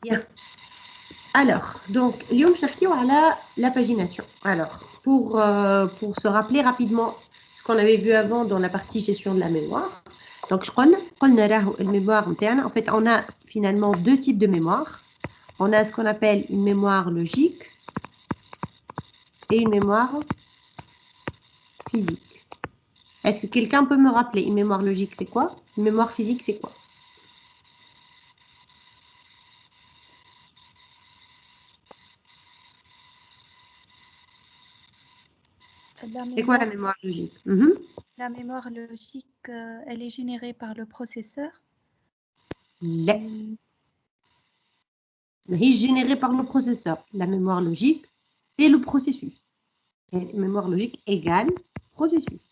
Bien. Alors, donc, اليوم je نحكيو على la pagination. Alors, pour se rappeler rapidement ce qu'on avait vu avant dans la partie gestion de la mémoire. Donc, قلنا راهو الميموار نتاعنا. En fait, on a finalement deux types de mémoire. On a ce qu'on appelle une mémoire logique et une mémoire physique. Est-ce que quelqu'un peut me rappeler une mémoire logique, c'est quoi? Une mémoire physique, c'est quoi? C'est quoi la mémoire logique? La mémoire logique, elle est générée par le processeur. لا. هي générée par le processeur. La mémoire logique, c'est le processus. Et mémoire logique égale processus.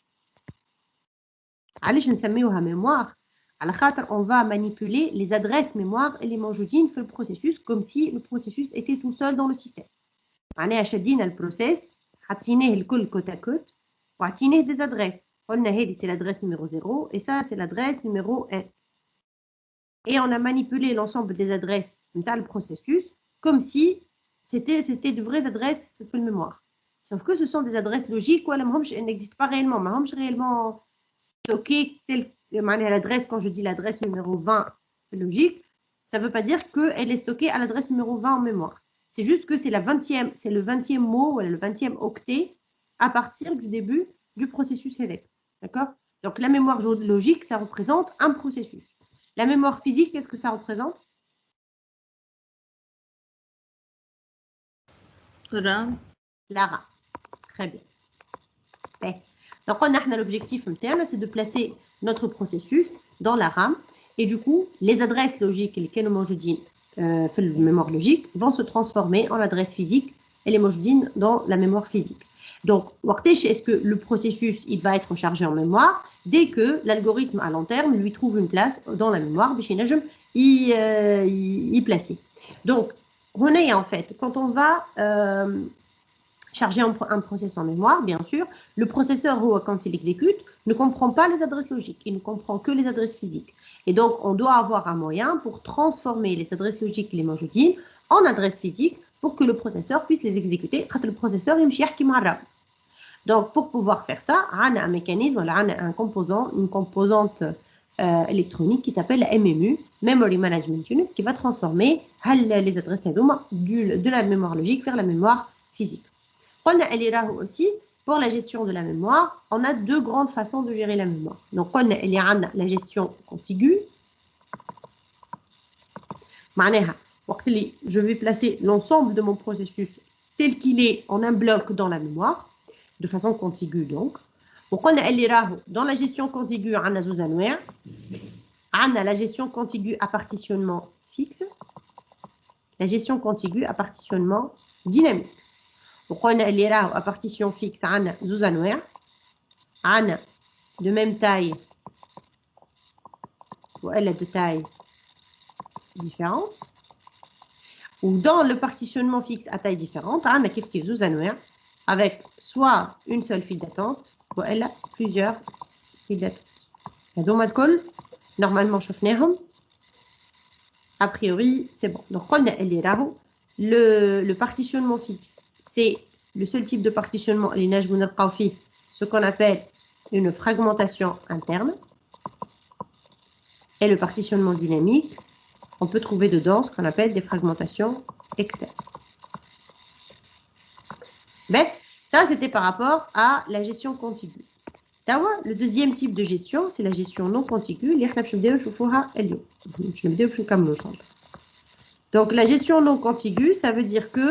علاش نسميوها mémoire؟ على خاطر on va manipuler les adresses mémoire اللي موجودين في البروسيسوس comme si le processus était tout seul dans le système. معناها شدينا البروسيس حطيناه الكل كوت à كوت وعطيناه des adresses. قلنا هذه c'est l'adresse numéro 0 et ça c'est l'adresse numéro 1. Et on a manipulé l'ensemble des adresses dans le processus comme si c'était de vraies adresses في الميموار. Sauf que ce sont des adresses logiques ou elles n'existent pas réellement. ما همش réellement stockées telles. L'adresse, quand je dis l'adresse numéro 20 logique, ça ne veut pas dire qu'elle est stockée à l'adresse numéro 20 en mémoire. C'est juste que c'est le 20e mot, ou le 20e octet à partir du début du processus EDEC. D'accord? Donc la mémoire logique, ça représente un processus. La mémoire physique, qu'est-ce que ça représente? La RAM. Très bien. Okay. Donc, on a l'objectif interne, c'est de placer notre processus dans la RAM. Et du coup, les adresses logiques, lesquelles موجودين في la mémoire logique, vont se transformer en adresses physiques et les موجودين dans la mémoire physique. Donc, est-ce que le processus il va être chargé en mémoire dès que l'algorithme à long terme lui trouve une place dans la mémoire, y placer. Donc, on est en fait, quand on va charger un processus en mémoire, bien sûr, le processeur, quand il exécute, ne comprend pas les adresses logiques, il ne comprend que les adresses physiques. Et donc, on doit avoir un moyen pour transformer les adresses logiques, les موجودين, en adresses physiques pour que le processeur puisse les exécuter. Le processeur, il يحكي مع الرام. Donc, pour pouvoir faire ça, on a un mécanisme, on a une composante électronique qui s'appelle la MMU, Memory Management Unit, qui va transformer les adresses de la mémoire logique vers la mémoire physique. Aussi, pour la gestion de la mémoire, on a deux grandes façons de gérer la mémoire. Donc, il y a la gestion contiguë. Je vais placer l'ensemble de mon processus tel qu'il est en un bloc dans la mémoire, de façon contiguë donc. Dans la gestion contiguë, on a la gestion contiguë à partitionnement fixe, la gestion contiguë à partitionnement dynamique. وقلنا اللي راهو à partition fixe عندنا زوز انواع عندنا de même taille والا de taille différente ou dans le partitionnement fixe à taille différente عندنا كيف زوز انواع avec soit une seule file d'attente والا plusieurs files d'attente. هذوما الكل normalement شفناهم a priori c'est bon. Donc قلنا اللي راهو le partitionnement fixe, c'est le seul type de partitionnement, ce qu'on appelle une fragmentation interne. Et le partitionnement dynamique, on peut trouver dedans ce qu'on appelle des fragmentations externes. Mais ça, c'était par rapport à la gestion contiguë. Le deuxième type de gestion, c'est la gestion non contiguë. Donc, la gestion non contiguë, ça veut dire que,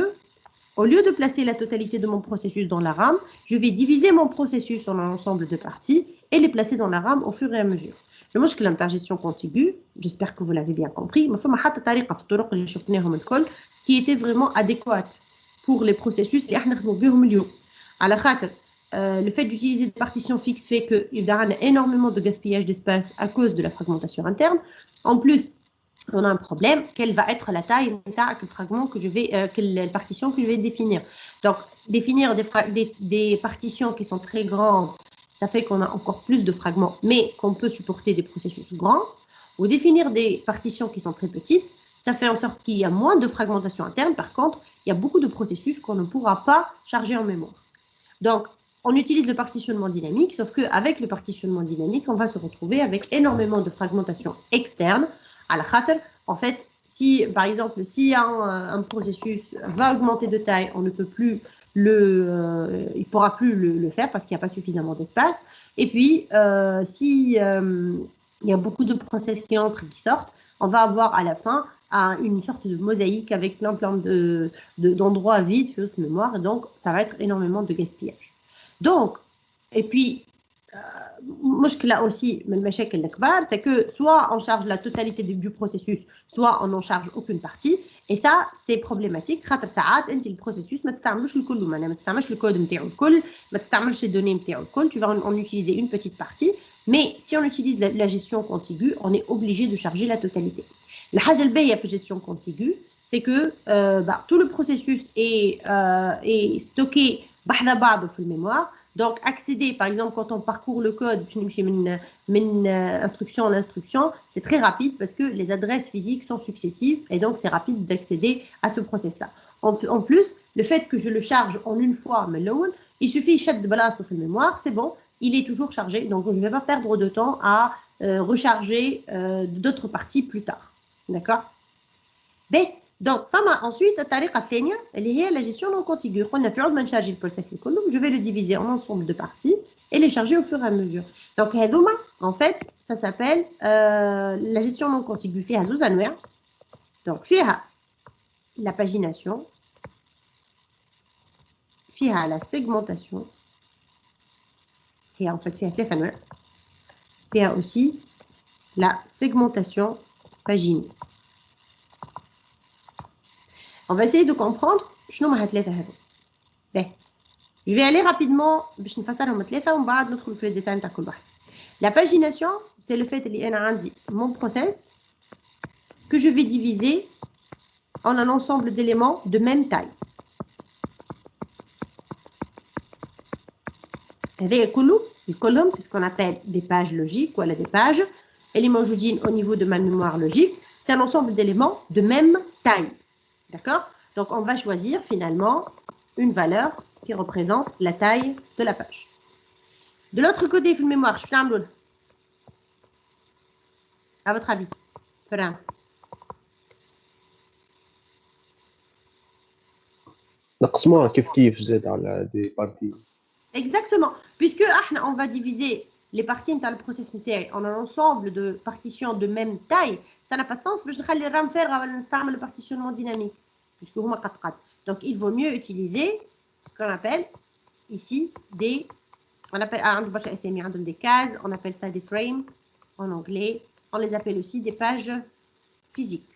au lieu de placer la totalité de mon processus dans la RAM, je vais diviser mon processus en un ensemble de parties et les placer dans la RAM au fur et à mesure. Le مشكل نتاع gestion contiguë, j'espère que vous l'avez bien compris, ما فما حتى طريقة في الطرق اللي شفناهم الكل qui était vraiment adéquate pour les processus اللي احنا نخدموا بهم اليوم. على خاطر le fait d'utiliser des partitions fixes fait qu'il y a énormément de gaspillage d'espace à cause de la fragmentation interne. En plus, on a un problème, quelle va être la taille du fragment que je vais, quelle partition que je vais définir. Donc, définir des partitions qui sont très grandes, ça fait qu'on a encore plus de fragments, mais qu'on peut supporter des processus grands. Ou définir des partitions qui sont très petites, Ça fait en sorte qu'il y a moins de fragmentation interne. Par contre, il y a beaucoup de processus qu'on ne pourra pas charger en mémoire. Donc, on utilise le partitionnement dynamique, sauf qu'avec le partitionnement dynamique, on va se retrouver avec énormément de fragmentation externe. À la khater, en fait, si, par exemple, si un processus va augmenter de taille, on ne peut plus il ne pourra plus le faire parce qu'il n'y a pas suffisamment d'espace. Et puis, si il y a beaucoup de process qui entrent et qui sortent, on va avoir à la fin une sorte de mosaïque avec plein d'endroits vides sur cette mémoire. Et donc, ça va être énormément de gaspillage. Donc, et puis, là aussi, c'est que soit on charge la totalité du processus, soit on n'en charge aucune partie. Et ça, c'est problématique. Le processus, tu le code, les données, tu vas en utiliser une petite partie. Mais si on utilise la gestion contiguë, on est obligé de charger la totalité. La gestion contiguë, c'est que tout le processus est stocké dans la mémoire. Donc, accéder, par exemple, quand on parcourt le code, instruction en instruction, c'est très rapide parce que les adresses physiques sont successives et donc c'est rapide d'accéder à ce process-là. En plus, le fait que je le charge en une fois, il suffit de balancer sur la mémoire, c'est bon, il est toujours chargé. Donc, je ne vais pas perdre de temps à recharger d'autres parties plus tard. D'accord? Donc, ensuite, la gestion non contiguë. Je vais le diviser en ensemble de parties et les charger au fur et à mesure. Donc, en fait, ça s'appelle la gestion non contiguë. Donc, la pagination, la segmentation, et en fait, il y a aussi la segmentation paginée. On va essayer de comprendre je vais aller rapidement la pagination, c'est le fait que mon process que je vais diviser en un ensemble d'éléments de même taille. Les colonnes, c'est ce qu'on appelle des pages logiques ou des pages. Et les موجودين au niveau de ma mémoire logique, c'est un ensemble d'éléments de même taille. D'accord? Donc, on va choisir finalement une valeur qui représente la taille de la page. De l'autre côté, في mémoire, je fais un à votre avis, نقسموها كيف زاد على دي بارتي. Exactement, puisque on va diviser les parties dans le process en un ensemble de partitions de même taille, ça n'a pas de sens. Je vais faire le partitionnement dynamique, puisque vous m'avez. Donc, il vaut mieux utiliser ce qu'on appelle ici des, on appelle des cases, on appelle ça des frames en anglais, on les appelle aussi des pages physiques.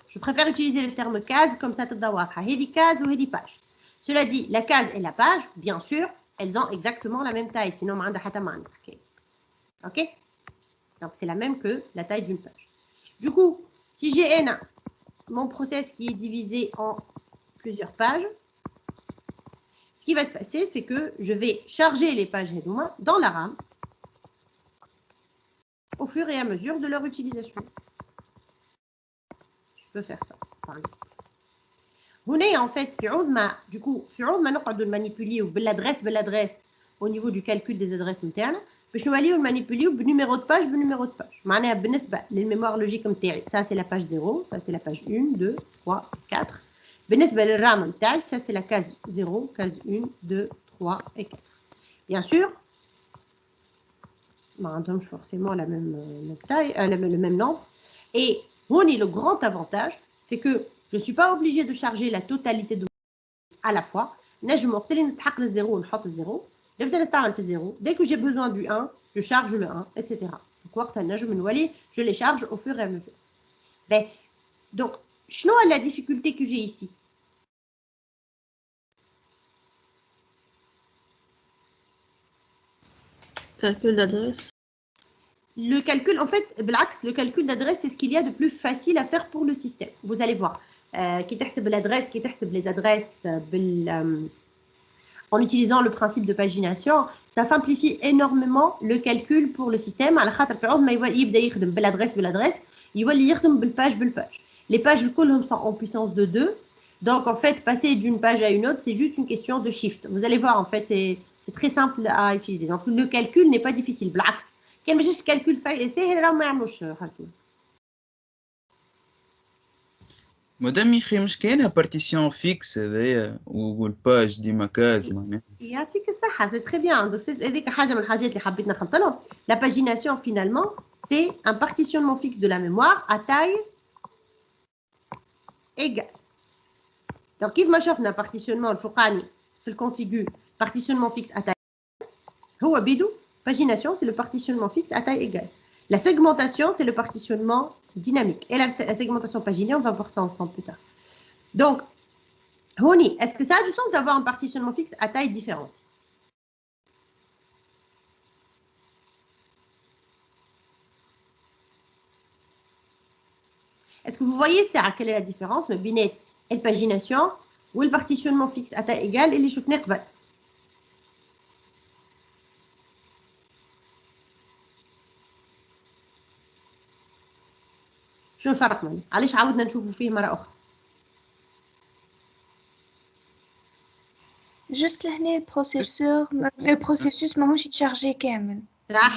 Je préfère utiliser le terme case comme ça, des cases ou des pages. Cela dit, la case et la page, bien sûr, elles ont exactement la même taille, sinon ok? Donc, c'est la même que la taille d'une page. Du coup, si j'ai mon process qui est divisé en plusieurs pages, ce qui va se passer, c'est que je vais charger les pages dans la RAM au fur et à mesure de leur utilisation. Je peux faire ça, par exemple. هنا en fait du coup نقعدوا manipuler بالادرesse au niveau du calcul des adresses internes باش نوليو manipuler بنيميرو de page معناها بالنسبه للميموار لوجيك نتاعي ça c'est la page 0 ça c'est la page 1 2 3 4 بالنسبه للرام نتاعي ça c'est la case 0 case 1 2 3 et 4 bien sûr ما عندهمش forcément la même taille le même nombre et هوني le grand avantage c'est que je ne suis pas obligée de charger la totalité de à la fois. Je وقت اللي نستحق الزيرو ونحط الزيرو نبدا نستعمل في الزيرو. Dès que j'ai besoin du 1, je charge le 1, etc. Donc وقت النجم نولي je les charge au fur et à mesure. Donc, شنو la difficulté que j'ai ici? Calcul d'adresse. Le calcul, en fait, le calcul d'adresse, c'est ce qu'il y a de plus facile à faire pour le système. Vous allez voir. Qui تحسب l'adresse, qui تحسب les adresses en utilisant le principe de pagination, ça simplifie énormément le calcul pour le système. على خاطر في عوض ما يبدا يخدم بالادرesse يولي يخدم بالpage. Les pages sont en puissance de 2. Donc, en fait, passer d'une page à une autre, c'est juste une question de shift. Vous allez voir, en fait, c'est très simple à utiliser. Donc, le calcul n'est pas difficile. بالعكس كان ماشي calcul سهل راه ما يعملوش حالتنا. مادام يخي مش كاينه بارتيسيون فيكس هذايا والباج ديما كاز معناها. يعطيك الصحة, c'est très bien. Donc, هذيك حاجة من الحاجات اللي حبيت نخلط لهم. La pagination, finalement, c'est un partitionnement fixe de la mémoire à taille égale. Donc, كيف ما شفنا partitionnement الفوقاني في الcontigu, partitionnement fixe à taille égale, هو بيدو pagination, c'est le partitionnement fixe à taille égale. La segmentation, c'est le partitionnement dynamique. Et la segmentation paginée, on va voir ça ensemble plus tard. Donc, Honi, est-ce que ça a du sens d'avoir un partitionnement fixe à taille différente? Est-ce que vous voyez, Sarah, quelle est la différence entre binette et la pagination ou le partitionnement fixe à taille égale et les choufnes قبل? شنو الفرق بينهم؟ علاش عاودنا نشوفوا فيه مرة أخرى؟ Juste لهنا البروسيسور ماهوش يتشارجي كامل.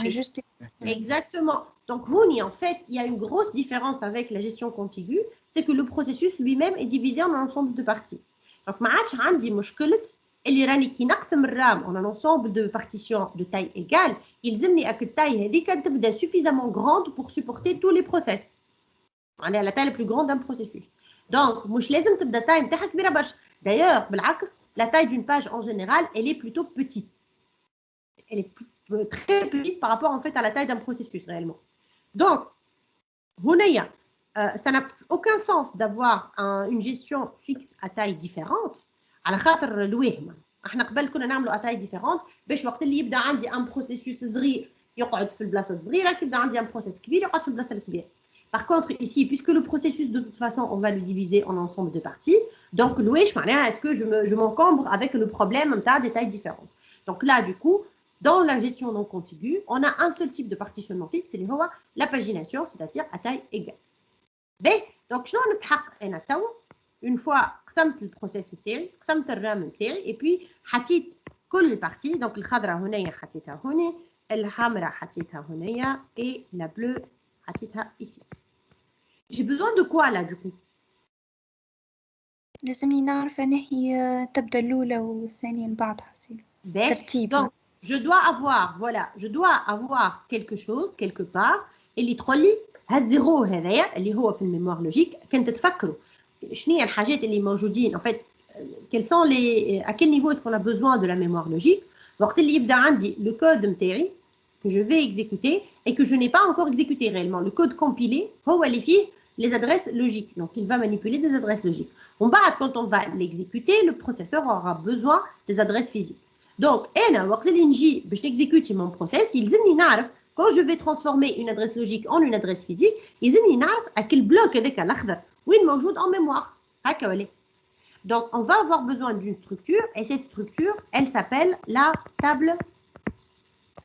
Juste. Exactement. Donc, Honi, en fait, il y a une grosse différence avec la gestion contiguë, c'est que le processus lui-même est divisé en un ensemble de parties. Donc, ما عادش عندي مشكلة اللي راني كي نقسم الرام en un ensemble de partitions de taille égale, يلزمني أك التاي هذيك تبدا suffisamment grande pour supporter tous les process. On est à la taille la plus grande d'un processus. Donc, مش لازم تبدا taille نتاعها كبيرة برشا. D'ailleurs, بالعكس, la taille d'une page en général, elle est plutôt petite. Elle est très petite par rapport en fait à la taille d'un processus réellement. Donc, ça n'a aucun sens d'avoir une gestion fixe à taille différente. على خاطر الوهم احنا قبل كنا نعملوا à taille différente باش وقت اللي يبدا عندي un processus صغير يقعد في البلاصه الصغيره كي يبدا عندي un processus كبير يقعد في البلاصه الكبيره. Par contre, ici, puisque le processus, de toute façon, on va le diviser en ensemble de parties, donc, est-ce que je m'encombre avec le problème des tailles différentes? Donc là, du coup, dans la gestion non contiguë, on a un seul type de partitionnement fixe, c'est la pagination, c'est-à-dire à taille égale. Donc, je vais une fois قسمت البروسيس نتاعي قسمت الرام نتاعي et puis حطيت كل partie, donc الخضراء هنايا حطيتها هنا, الحمراء حطيتها هنايا et la bleue حطيتها ici. J'ai besoin de quoi là du coup? لازمني نعرف أن هي تبدأ الأولى والثانية من بعدها ترتيب. Donc, je dois avoir quelque chose quelque part اللي تقول لي هالزيرو هذايا اللي هو في الميموار لوجيك كنت تفكروا شنو هي الحاجات اللي موجودين en fait quels sont les à quel niveau est-ce qu'on a besoin de la mémoire logique وقت اللي يبدا عندي le code نتاعي que je vais exécuter et que je n'ai pas encore exécuté réellement. Le code compilé هو اللي فيه les adresses logiques. Donc, il va manipuler des adresses logiques. Quand on va l'exécuter, le processeur aura besoin des adresses physiques. Donc, وقت اللي نجي باش نexécuter mon process, يلزمني نعرف quand je vais transformer une adresse logique en une adresse physique, يلزمني نعرف à quel bloc هذاك الأخضر وين موجود en mémoire. هكا ولا. Donc, on va avoir besoin d'une structure et cette structure, elle s'appelle la table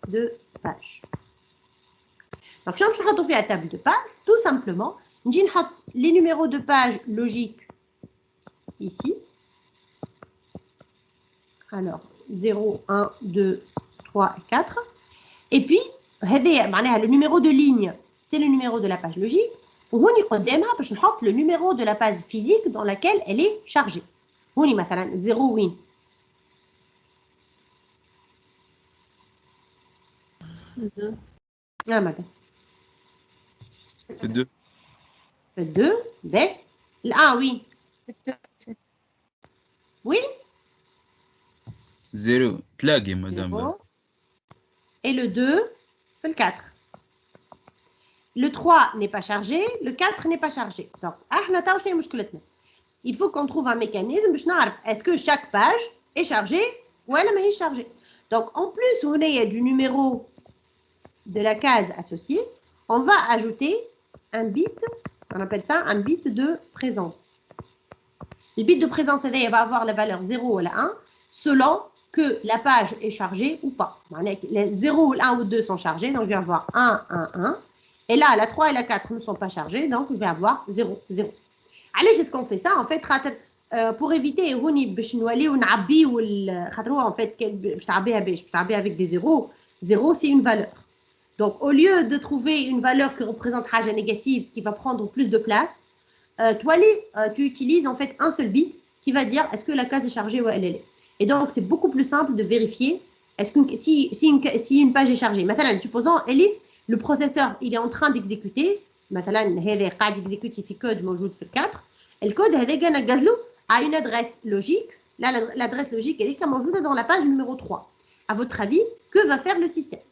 de page. Donc, je vais faire la table de page, tout simplement. Je vais mettre les numéros de page logiques ici. Alors, 0, 1, 2, 3 et 4. Et puis, le numéro de ligne, c'est le numéro de la page logique. Je vais mettre le numéro de la page physique dans laquelle elle est chargée. Par exemple, 0 win. Ah, madame. 2. 2, B. Ah, oui. Oui. 0. تلاقي madame. Et le 2, fait le 4. Le 3 n'est pas chargé, le 4 n'est pas chargé. Donc, il faut qu'on trouve un mécanisme. Est-ce que chaque page est chargée ou elle est chargée? Donc, en plus, on a du numéro de la case associée, on va ajouter un bit, on appelle ça un bit de présence. Le bit de présence, il va avoir la valeur 0 ou la 1 selon que la page est chargée ou pas. Les 0, 1 ou 2 sont chargés, donc je vais avoir 1, 1, 1. Et là, la 3 et la 4 ne sont pas chargées, donc je vais avoir 0, 0. Allez, est-ce qu'on fait ça? En fait, pour éviter, en fait, avec des zéros. 0, c'est une valeur. Donc, au lieu de trouver une valeur qui représente haja négative, ce qui va prendre plus de place, tu utilises en fait un seul bit qui va dire est-ce que la case est chargée ou elle est. Et donc, c'est beaucoup plus simple de vérifier si une page est chargée. Maintenant, supposons, le processeur il est en train d'exécuter. Maintenant, هذا قاعد يexécuter في code موجود في 4. Le code هذا نجزله à une adresse logique. Là, l'adresse logique elle est موجودة dans la page numéro 3. À votre avis, que va faire le système?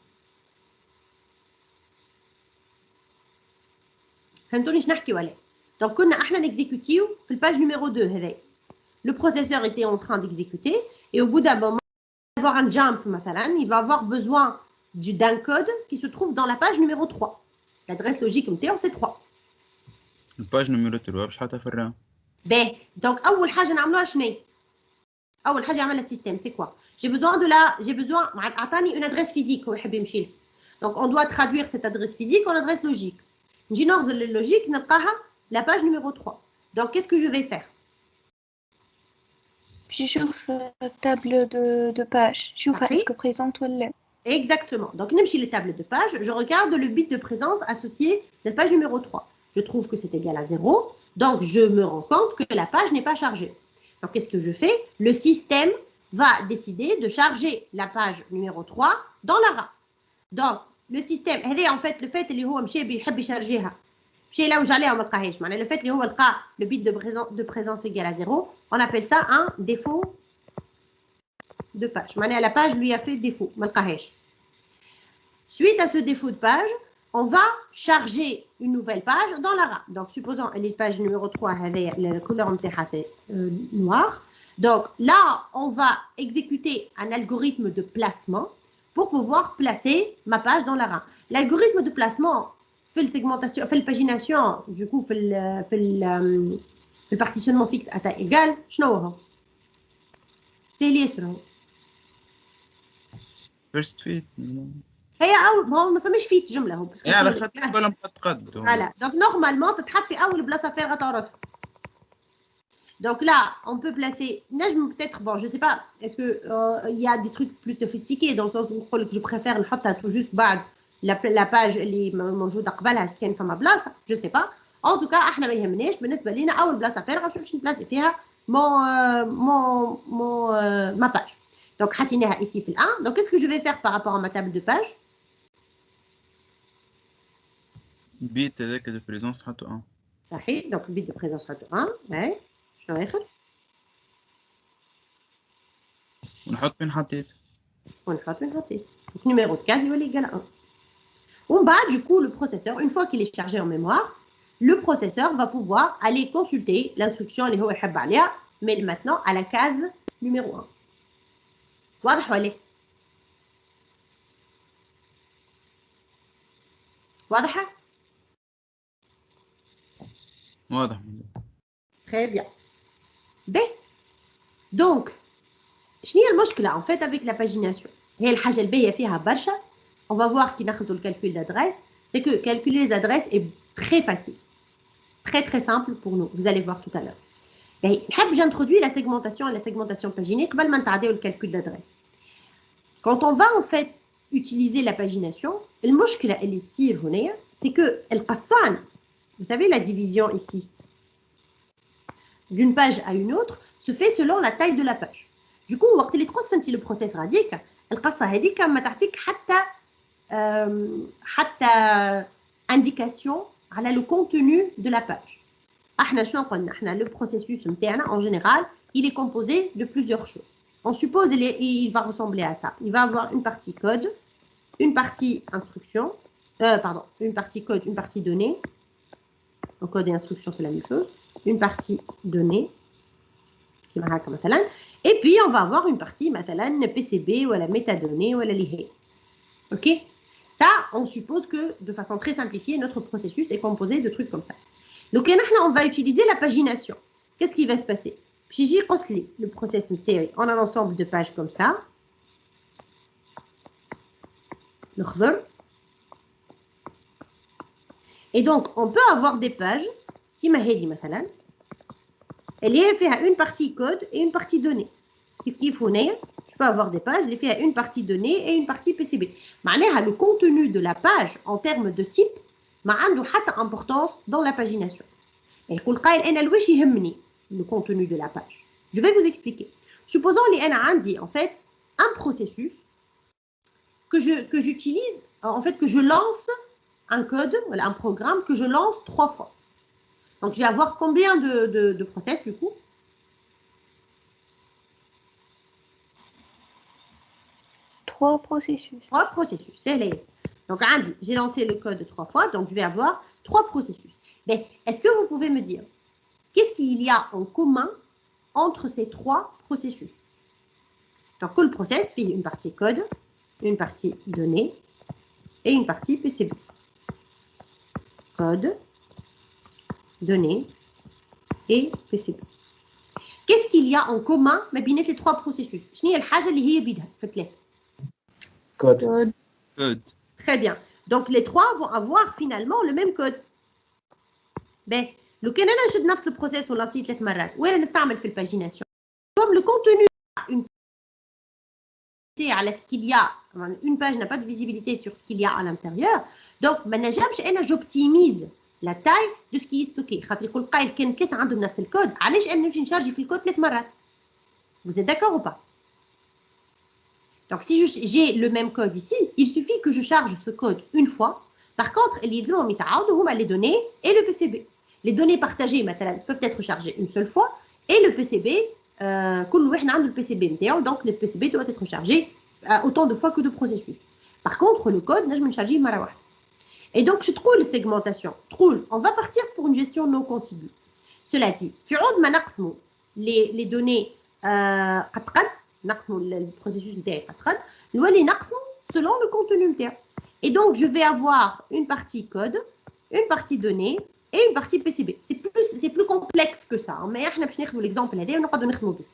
فهمتوني ايش نحكي ولا؟ Donc, كنا احنا نexécutiو في الباج numéro 2 هذا. Le processeur était en train d'exécuter et au bout d'un moment, il va avoir un jump مثلا, il va avoir besoin d'un code qui se trouve dans la page numéro 3. L'adresse logique نتاعو c'est 3. الباج نيميرو 3 باش حاطها في الرام. باهي دونك اول حاجه نعملوها شنو؟ اول حاجه يعملها السيستم سي كوا؟ j'ai besoin عطاني une adresse physique هو يحب يمشي. Donc on doit traduire cette adresse physique en adresse logique. نجي نغزل اللوجيك نلقاها la page numéro 3. Donc qu'est-ce que je vais faire? Je chauffe table de page. Je chauffe est-ce que présente ou là? Exactement. Donc, نمشي les tables de page, je regarde le bit de présence associé à la page numéro 3. Je trouve que c'est égal à 0. Donc, je me rends compte que la page n'est pas chargée. Donc, qu'est-ce que je fais? Le système va décider de charger la page numéro 3 dans la RAM. Donc, le système, en fait, le fait اللي هو مشى بيحب يشارجيها. مشى là où j'allais on ما لقاهاش. معناها le fait اللي هو لقى le bit de présence égal à 0, on appelle ça un défaut de page. معناها la page lui a fait défaut, ما لقاهاش. Suite à ce défaut de page, on va charger une nouvelle page dans la RAM. Donc, supposons elle est page numéro 3, la couleur نتاعها c'est noir. Donc, là, on va exécuter un algorithme de placement pour pouvoir placer ma page dans la RAM. L'algorithme de placement fait la pagination, du coup, fait le partitionnement fixe à taille égale. شنو هو؟ C'est اليسر هو. فيرست فيت. هي ما فماش فيت جمله هو يعني على خاطر كلهم قد فوالا دونك نورمالمون تتحط في اول بلاصه فارغه تعرفها. Donc là, on peut placer, peut-être, bon, je sais pas, est-ce que y a des trucs plus sophistiqués dans le sens où je préfère le حطها tout juste بعد la page اللي موجوده قبلها كان فما بلاصه, je sais pas. En tout cas, احنا ما يهمناش بالنسبه لينا اول بلاصه فارغه باش نبلاصي فيها ma page. Donc حطيناها ici في ال1. Donc qu'est-ce que je vais faire par rapport à ma table de page? بيت هذاك دو بريزونس حطو 1. صحيح. دونك البيت دو بريزونس حطو 1. اي شنو اخر؟ ونحط وين حطيت. ونحط وين حطيت. Donc numéro de case يولي égal à 1. On va du coup le processeur, une fois qu'il est chargé en mémoire, le processeur va pouvoir aller consulter l'instruction اللي هو يحب عليها, mais maintenant à la case numéro 1. واضح ولا؟ واضحة؟ واضح. Très bien. B. Donc, شنو هي المشكلة en fait avec la pagination? هي الحاجة الباهية فيها برشا. On va voir qu'il ناخذوا le calcul d'adresse. C'est que calculer les adresses est très facile. Très très simple pour nous. Vous allez voir tout à l'heure. J'introduis la segmentation paginée قبل ما نتعداو le calcul d'adresse. Quand on va en fait utiliser la pagination, المشكلة اللي تصير هنا c'est que القصان, vous savez la division ici d'une page à une autre se fait selon la taille de la page. Du coup, وقت اللي تقسمتي le process غاديك القصة هذيك ما تعطيك حتى indication على le contenu de la page. احنا شنو قلنا؟ احنا le processus نتاعنا en général, il est composé de plusieurs choses. On suppose il va ressembler à ça. Il va avoir une partie code, une partie instruction, une partie code, une partie donnée. Donc code et instruction c'est la même chose. Une partie donnée, et puis on va avoir une partie مثلا PCB ou la métadonnée ou la liée. Ok? Ça, on suppose que de façon très simplifiée, notre processus est composé de trucs comme ça. Donc on va utiliser la pagination. Qu'est-ce qui va se passer? J'y construis le processus en un ensemble de pages comme ça. Et donc, on peut avoir des pages qui m'aident, مثلا. Elle y a une partie code et une partie donnée. Je peux avoir des pages, il y a une partie donnée et une partie PCB. معناها le contenu de la page en termes de type ما عنده حتى importance dans la pagination. Et يقول قائل أنا الواش يهمني le contenu de la page. Je vais vous expliquer. Supposons que أنا عندي en fait un processus que j'utilise, en fait que je lance un code, voilà, un programme que je lance 3 fois. Donc je vais avoir combien de process du coup? 3 processus. 3 processus, c'est les. Donc, j'ai lancé le code 3 fois, donc je vais avoir 3 processus. Mais est-ce que vous pouvez me dire, qu'est-ce qu'il y a en commun entre ces 3 processus? Donc, le process fait une partie code, une partie donnée et une partie PCB. Code, donnée et PCB. Qu'est-ce qu'il y a en commun بين les 3 processus? شنو هي الحاجة اللي هي بيدها في الثلاثة؟ كود. Code. Très bien. Donc, les 3 vont avoir finalement le même code. Ben, لو كان أنا نشد نفس البروسيس ولانسيه 3 مرات وين نستعمل في الباجيناسيون comme le contenu une على ce qu'il y a, une page n'a pas de visibilité sur ce qu'il y a à l'intérieur, donc ما نجمش أنا j'optimise la taille de ce qui est stocké. خاطر يقول قايل كان 3 عندهم نفس الكود علاش أنا نمشي نشارجي في الكود 3 مرات؟ Vous êtes d'accord ou pas? Donc, si j'ai le même code ici, il suffit que je charge ce code une fois. Par contre, les données et le PCB. Les données partagées peuvent être chargées une seule fois et le PCB, le PCB, donc le PCB doit être chargé autant de fois que de processus. Par contre, le code, je me charge une fois. Et donc, je trouve la segmentation. On va partir pour une gestion non contiguë. Cela dit, les données نقسموا البروسيسوس نتاعي قد نولي نقسموا selon le contenu نتاعو. Et donc je vais avoir une partie code, une partie donnée et une partie PCB. C'est plus complexe que ça. Mais احنا باش ناخذوا l'exemple هذا ونقعدوا نخدموا به.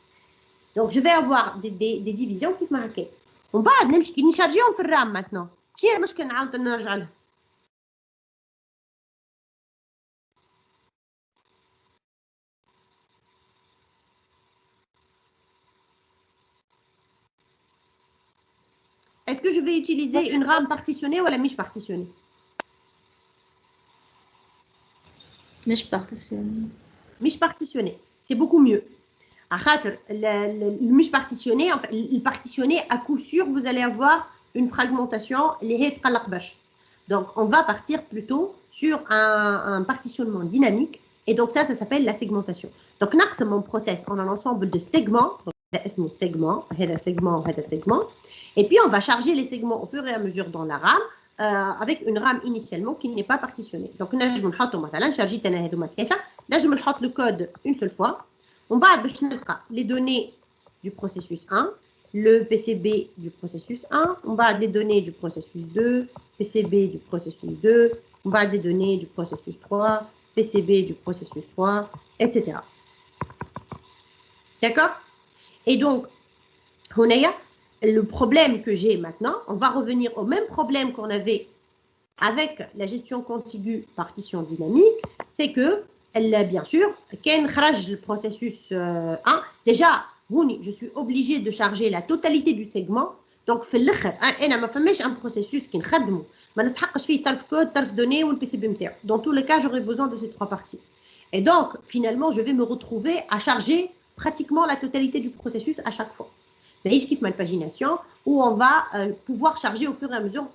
Donc je vais avoir des divisions كيف ما هكا. ومن بعد نمشي نشارجيهم في الرام maintenant. شنو المشكل نعاود نرجع لها؟ Est-ce que je vais utiliser une RAM partitionnée ou la miche partitionnée? مش partitionné. Miche partitionnée, c'est beaucoup mieux. Le miche partitionné, enfin, le partitionné, à coup sûr, vous allez avoir une fragmentation. Donc, on va partir plutôt sur un partitionnement dynamique. Et donc, ça s'appelle la segmentation. Donc, mon process en un ensemble de segments. Donc, segment. Et puis, on va charger les segments au fur et à mesure dans la RAM avec une RAM initialement qui n'est pas partitionnée. Donc, on va charger le code une seule fois. On va les données du processus 1, le PCB du processus 1, on va les données du processus 2, PCB du processus 2, on va les données du processus 3, PCB du processus 3, etc. D'accord? Et donc, le problème que j'ai maintenant, on va revenir au même problème qu'on avait avec la gestion contigue partition dynamique, c'est que, bien sûr, quand le processus 1, déjà, je suis obligé de charger la totalité du segment. Donc, un processus qui est dans tous les cas, j'aurai besoin de ces 3 parties. Et donc, finalement, je vais me retrouver à charger pratiquement la totalité du processus à chaque fois. Mais je kiffe ma pagination où on va pouvoir charger au fur et à mesure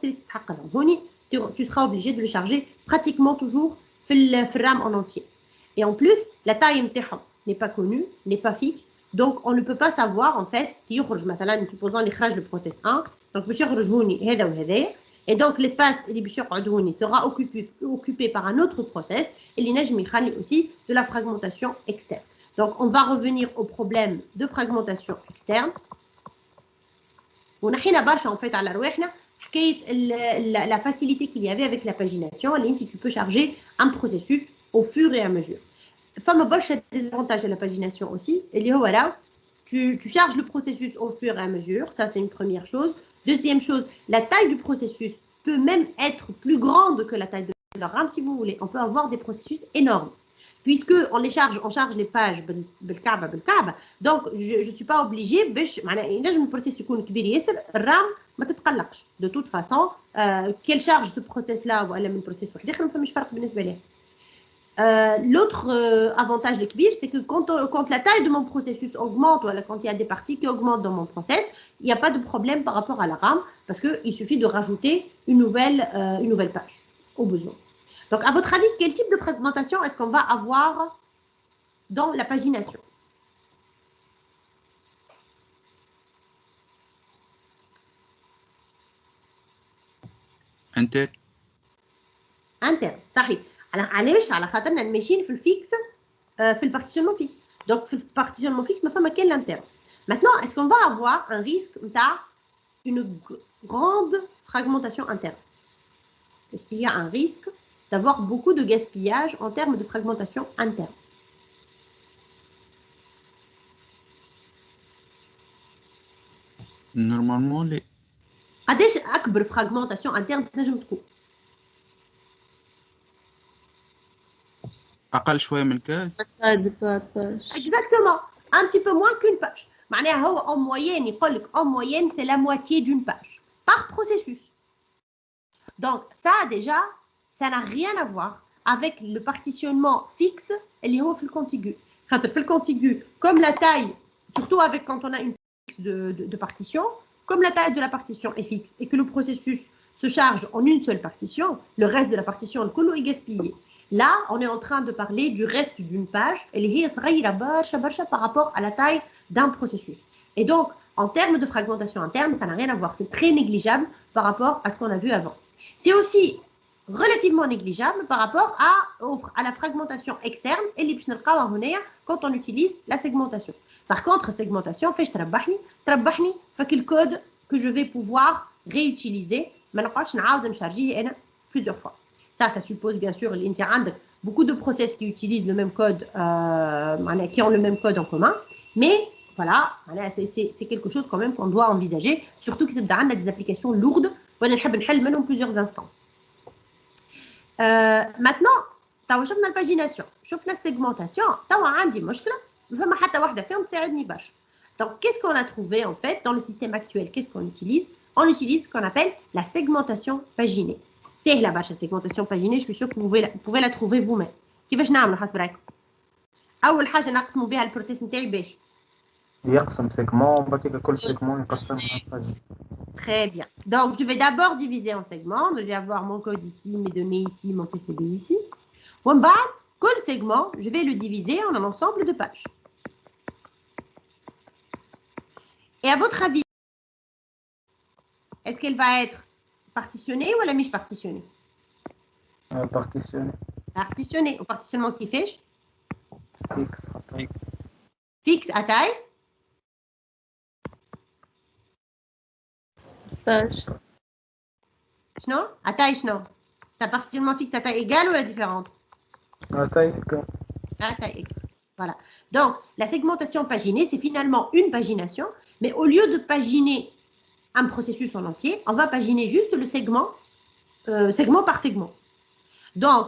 tu seras obligé de le charger pratiquement toujours في RAM en entier. Et en plus, la taille n'est pas connue, n'est pas fixe. Donc, on ne peut pas savoir, en fait, qui يخرج مثلا, supposons l'écrage le process 1. Donc, باش يخرج هوني هذا وهذا. Et donc, l'espace اللي باش يقعد هوني sera occupé par un autre process. اللي نجم يخلي aussi de la fragmentation externe. Donc, on va revenir au problème de fragmentation externe. ونحينا برشا en fait على رواحنا حكايه la facilité qu'il y avait avec la pagination اللي انت tu peux charger un processus au fur et à mesure. فما برشا des avantages à la pagination aussi اللي هو là tu charges le processus au fur et à mesure, ça c'est une première chose. Deuxième chose, la taille du processus peut même être plus grande que la taille de leur RAM si vous voulez. On peut avoir des processus énormes. Puisque on charge les pages بالكعبة. Donc je ne suis pas obligée باش معناها ينجم البروسيس يكون كبير ياسر الرام ما تتقلقش. De toute façon quelle charge ce process là ولا من process واحد اخر ما فماش فرق بالنسبة ليه. L'autre avantage de Kbir, c'est que quand la taille de mon processus augmente, ou quand il y a des parties qui augmentent dans mon process, il n'y a pas de problème par rapport à la RAM, parce qu'il suffit de rajouter une nouvelle page, au besoin. Donc, à votre avis, quel type de fragmentation est-ce qu'on va avoir dans la pagination? Interne, صحيح. علاش على خاطرنا ماشيين في الفيكس في البارتيشنمون فيكس دونك في البارتيشنمون فيكس ما فما كان لانترن maintenant est-ce qu'on va avoir un risque نتاع une grande fragmentation interne? Est-ce qu'il y a un risque d'avoir beaucoup de gaspillage en termes de fragmentation interne? Normalement les قداش اكبر fragmentation interne تنجم تكون؟ أقل شوية من الكاس. Exactement, un petit peu moins qu'une page. معناها هو en moyenne يقول لك en moyenne c'est la moitié d'une page par processus. Donc ça déjà ça n'a rien à voir avec le partitionnement fixe اللي هو في الcontigu. خاطر في الcontigu comme la taille surtout avec quand on a une de partition comme la taille de la partition est fixe et que le processus se charge en une seule partition, le reste de la partition le كله est gaspillé. Là, on est en train de parler du reste d'une page اللي هي صغيرة برشا par rapport à la taille d'un processus. Et donc, en termes de fragmentation interne, ça n'a rien à voir. C'est très négligeable par rapport à ce qu'on a vu avant. C'est aussi relativement négligeable par rapport à la fragmentation externe اللي باش نلقاوها هنايا quand on utilise la segmentation. Par contre, segmentation فاش تربحني فك الكود que je vais pouvoir réutiliser ما نقعدش نعاود نشارجيه انا plusieurs fois. Ça suppose bien sûr beaucoup de process qui utilisent le même code, qui ont le même code en commun. Mais voilà, c'est quelque chose quand même qu'on doit envisager, surtout qu'il y a des applications lourdes où on a plusieurs instances. Maintenant, tu as la pagination, tu as la segmentation, tu as un problème. Donc, qu'est-ce qu'on a trouvé en fait dans le système actuel? Qu'est-ce qu'on utilise? On utilise ce qu'on appelle la segmentation paginée. C'est la segmentation paginée, je suis sûre que vous pouvez la trouver vous-même. كيفاش نعملوا حسب رايكم؟ أول حاجة نقسموا بها البروسيس نتاعي باش يقسم سيجمون بعد كل سيجمون يقسم. Très bien. Donc je vais d'abord diviser en segments. Je vais avoir mon code ici, mes données ici, mon PCB ici. ومن بعد كل segment, je vais le diviser en un ensemble de pages. Et à votre avis, est-ce qu'elle va être partitionnée ou la miche partitionnée? Partitionnée. Partitionnée. Au partitionnement qui fait? Fixe. Fixe à taille? Page. Non? À taille, non. C'est un partitionnement fixe à taille égale ou la différente? À taille égale. À taille égale. Voilà. Donc, la segmentation paginée, c'est finalement une pagination, mais au lieu de paginer un processus en entier, on va paginer juste le segment, segment par segment. Donc,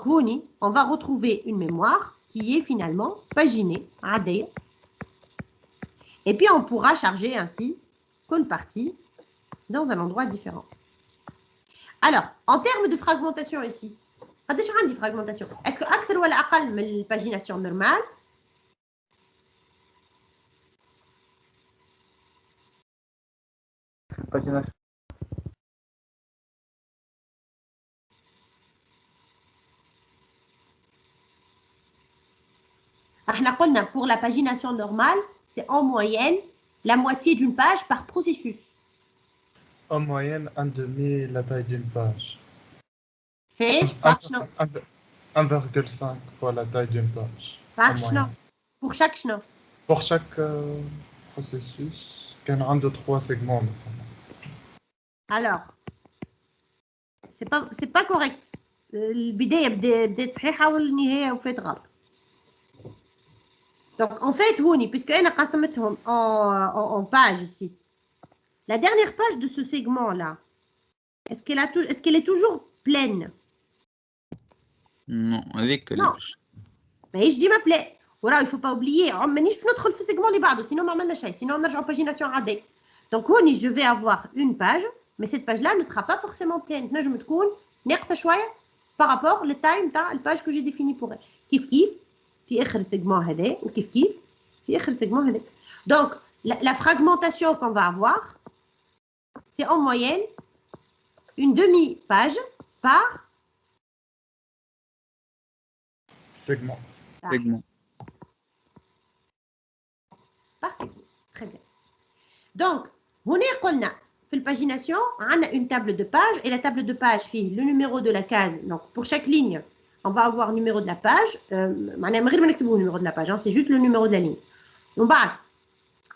on va retrouver une mémoire qui est finalement paginée, et puis on pourra charger ainsi qu'une partie dans un endroit différent. Alors, en termes de fragmentation ici, fragmentation. Est-ce que أكثر ولا أقل من الpagination normale? Pagination. Pour la pagination normale, c'est en moyenne la moitié d'une page par processus. En moyenne, un demi la taille d'une page. Fait 1,5 fois la taille d'une page. Pour chaque chenot. Pour chaque processus, il y a 1, 2, 3 segments. Alors, c'est pas correct. البداية بدات صحيحة والنهاية وفات غلط. Donc, en fait, puisque أنا قسمتهم en pages ici, la dernière page de ce segment-là, est-ce qu'elle est toujours pleine? Non, avec Non. ماهيش ديما بلاي وراه il faut pas oublier مانيش باش ندخل في السيجمون اللي بعده sinon ما عملنا شيء sinon نرجعوا باجيناسيون عاديه. Donc هوني je vais avoir une page mais cette page là ne sera pas forcément pleine تنجم تكون ناقصه شويه par rapport le time تاع الباج que j'ai défini pour elle. كيف في اخر السيجمون هذا وكيف في اخر السيجمون هذا. Donc la fragmentation qu'on va avoir c'est en moyenne une demi-page par segment. segment. Par segment. Très bien. Donc, on est في الpagination, on a une table de page et la table de page fait le numéro de la case. Donc, pour chaque ligne, on va avoir le numéro de la page. Le numéro de la page, c'est juste le numéro de la ligne. On va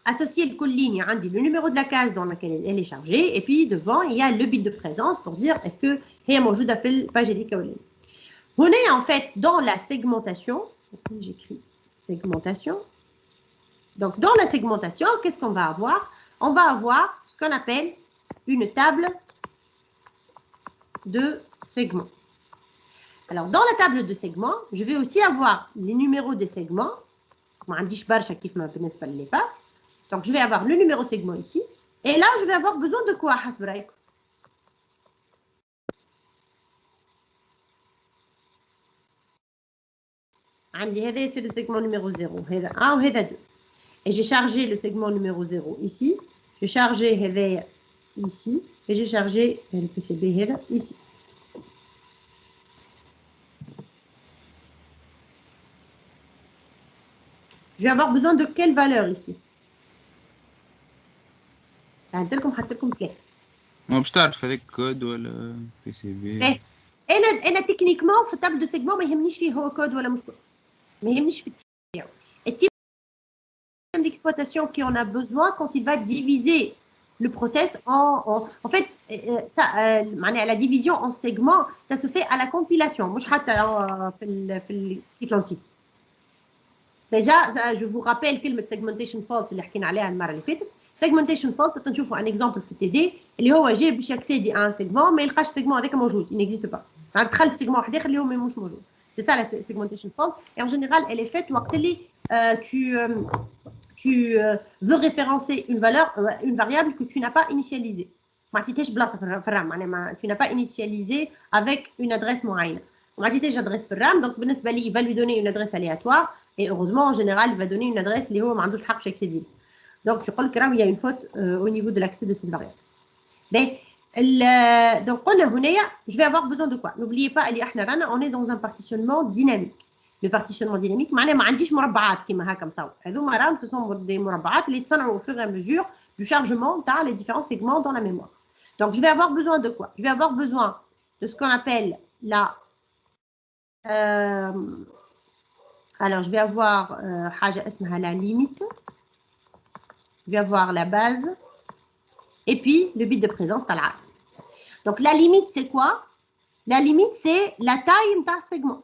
associer le ligne, on dit le numéro de la case dans laquelle elle est chargée et puis devant, il y a le bit de présence pour dire est-ce que هي موجودة في الpage دي ولا. On est en fait dans la segmentation. J'écris segmentation. Donc, dans la segmentation, qu'est-ce qu'on va avoir? On va avoir ce qu'on appelle une table de segments. Alors, dans la table de segments, je vais aussi avoir les numéros des segments. Donc, je vais avoir le numéro de segment ici. Et là, je vais avoir besoin de quoi? C'est le segment numéro 0. Et j'ai chargé le segment numéro 0 ici. J'ai chargé ici. Et j'ai chargé le PCB ici. Je vais avoir besoin de quelle valeur ici? ما باش تعرف هذاك كود ولا بي سي بي. انا تكنيكمون في التابل دو سيجمون ما يهمنيش فيه هو كود ولا مش كود. ما يهمنيش في التيب. التيب d'exploitation qu'on a besoin quand il va diviser le process en fait ça la division en segments ça se fait à la compilation مش حتى في الكيت déjà je vous rappelle كلمه segmentation fault اللي حكينا عليها المره اللي فاتت. segmentation fault تنشوفوا un exemple في التي دي اللي هو جاي باش يكسيدي ان سيجمون ما يلقاش السيجمون هذاك موجود il n'existe pas. دخل سيجمون واحد اخر اللي هو مش موجود. C'est ça la segmentation fault et en général elle est faite وقت اللي tu veux référencer une valeur, une variable que tu n'as pas initialisée. Tu n'as pas initialisé avec une adresse معينة. J'adresse في الرام donc il va lui donner une adresse aléatoire et heureusement en général il va donner une adresse اللي هو ما عندوش الحق باش يكسيدي. Donc je crois qu'il y a une faute au niveau de l'accès de cette variable. Mais donc on a je vais avoir besoin de quoi? N'oubliez pas on est dans un partitionnement dynamique. Le partitionnement dynamique معناه ما عنديش مربعات كيما هكا مصور. هذوما راهم ce sont des مربعات اللي يتصنعوا au fur et à mesure du chargement dans les différents segments dans la mémoire. Donc je vais avoir besoin de quoi? Je vais avoir besoin de ce qu'on appelle la alors je vais avoir حاجة اسمها la limite. Je vais avoir la base et puis le bit de présence talat. Donc la limite c'est quoi? La limite c'est la taille d'un segment.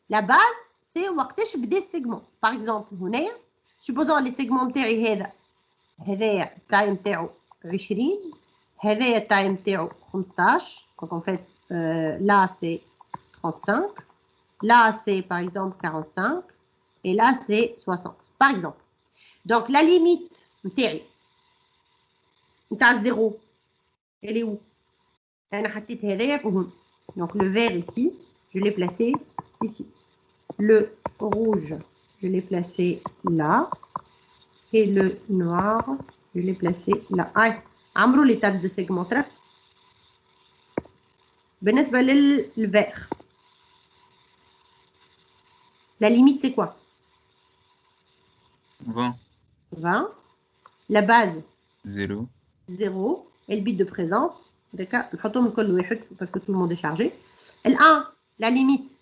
La base c'est وقتاش بدا السيجمون. Par exemple هنايا supposons les segments نتاعي هذايا التايم تاعو 20 هذايا التايم تاعو 15 donc en fait là c'est 35 là c'est par exemple 45 et là c'est 60 par exemple. Donc la limite نتاعي نتاع 0 elle est où? انا حطيت هذايا donc le vert ici je l'ai placé ici. Le rouge, je l'ai placé là. Et le noir, je l'ai placé là. Amrou l'étape de segment. بالنسبة le vert. La limite, c'est quoi? 20. 20. La base? 0. 0. Et le bit de présence? D'accord. Parce que tout le monde est chargé. Le 1, la limite.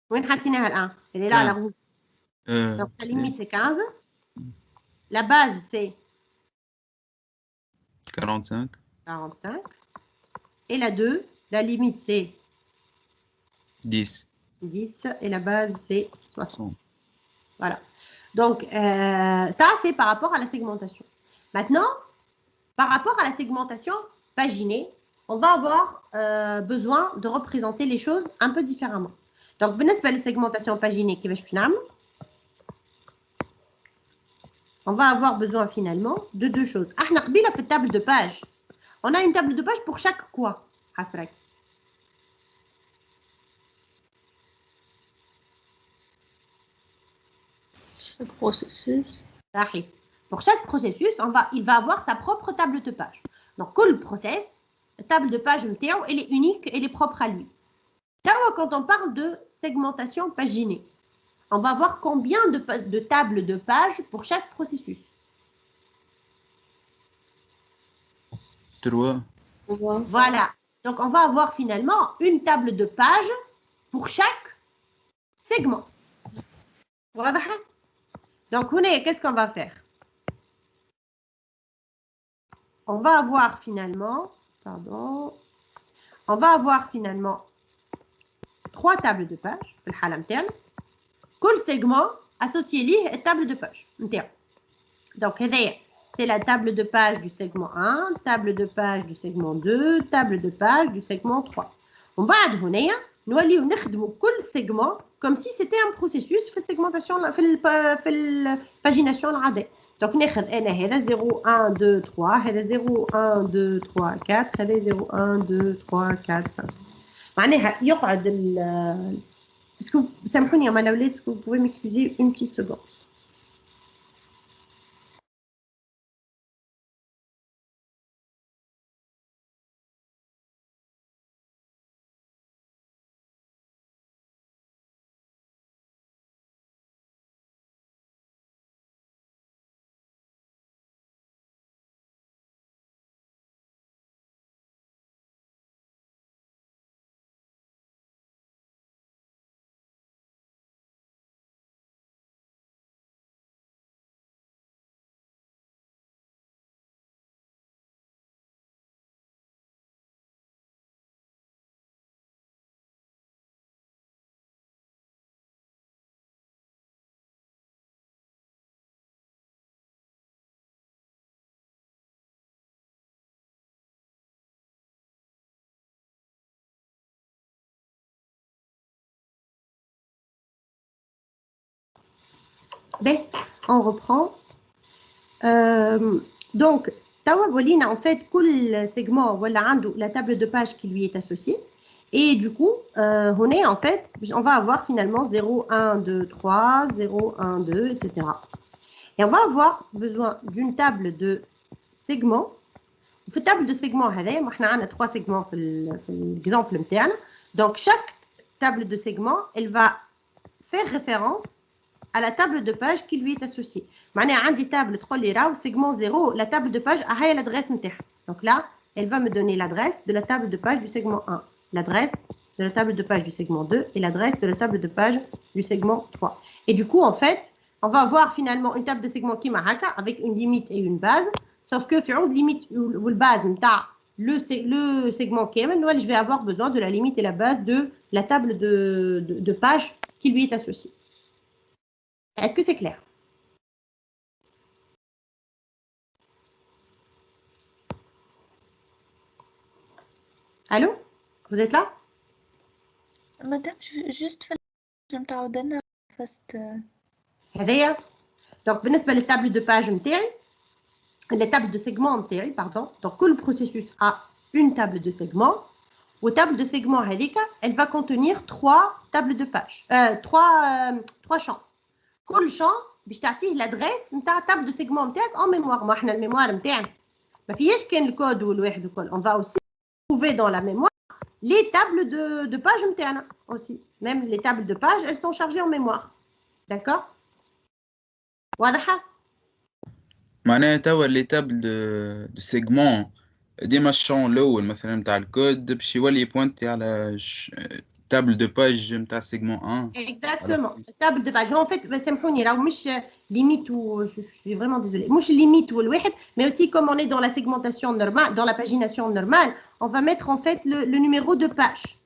وين حطيناها الآن؟ Elle est là, la rouge. Donc la limite c'est 15. La base c'est 45. 45. Et la 2, la limite c'est 10. 10 et la base c'est 60. Voilà. Donc, ça, c'est par rapport à la segmentation. Maintenant, par rapport à la segmentation paginée, on va avoir besoin de représenter les choses un peu différemment. Donc, بالنسبة للsegmentation paginée, on va avoir besoin finalement de deux choses. احنا قبيله في table de page. On a une table de page pour chaque quoi, حسرك. Le processus. Pour chaque processus, il va avoir sa propre table de page. Donc, كل process, la table de page نتاعو, elle est unique, elle est propre à lui. Là, quand on parle de segmentation paginée, on va voir combien de tables de page pour chaque processus. 3. Voilà. Donc, on va avoir finalement une table de page pour chaque segment. واضح؟ Donc, qu'est-ce qu'on va faire? On va avoir finalement, on va avoir finalement 3 tables de page. Quel segment associé à la table de page. Donc, c'est la table de page du segment 1, table de page du segment 2, table de page du segment 3. On va avoir كل segment comme si c'était un processus في segmentation في الpagination العادية. Donc ناخذ انا هذا 0 1 2 3 هذا 0 1 2 3 4 هذا 0 1 2 3 4 5 معناها يقعد Est-ce que vous سامحوني يا اولاد est-ce que vous pouvez m'excuser une petite seconde. Ben, on reprend. Donc, en fait, tout segment la table de page qui lui est associée. Et du coup, en fait, on va avoir finalement 0, 1, 2, 3, 0, 1, 2, etc. Et on va avoir besoin d'une table de segments. في table de segments, on a 3 segments dans l'exemple. Donc, chaque table de segments, elle va faire référence à la table de page qui lui est associée. معناها عندي table تقول لي راهو segment 0, la table de page هاي l'adresse نتاعها. Donc là, elle va me donner l'adresse de la table de page du segment 1, l'adresse de la table de page du segment 2 et l'adresse de la table de page du segment 3. Et du coup, en fait, on va avoir finalement une table de segment qui هكا avec une limite et une base, sauf que في عود limite ou la base نتاع le segment كامل, je vais avoir besoin de la limite et la base de la table de page qui lui est associée. Est-ce que c'est clair? Allô? Vous êtes là? Madame, juste je متعودة first. هذايا. Donc, بالنسبة للتable de page نتاعي, la table de segment نتاعي, pardon. Donc, tout le processus a une table de segment. La table de segment هذيك, elle va contenir 3 tables de page, 3 champs. كل champ باش تعطيه l'adresse نتاع table de segment نتاعك en mémoire. ما احنا الميموار نتاعنا ما فيهاش كان الكود والواحد وكل. On va aussi trouver dans la mémoire les tables de page نتاعنا aussi. Même les tables de page, elles sont chargées en mémoire. D'accord? واضحة؟ معناها توا لي تابل دو سيغمون ديما الشون الاول مثلا نتاع الكود باش يولي يبوانتي على table de page نتاع segment 1. Exactement. Table de page. En fait, سامحوني راهو مش limite ou je suis vraiment désolée. مش limite ou الواحد, mais aussi comme on est dans la segmentation normale, dans la pagination normale, on va mettre en fait le numéro de page.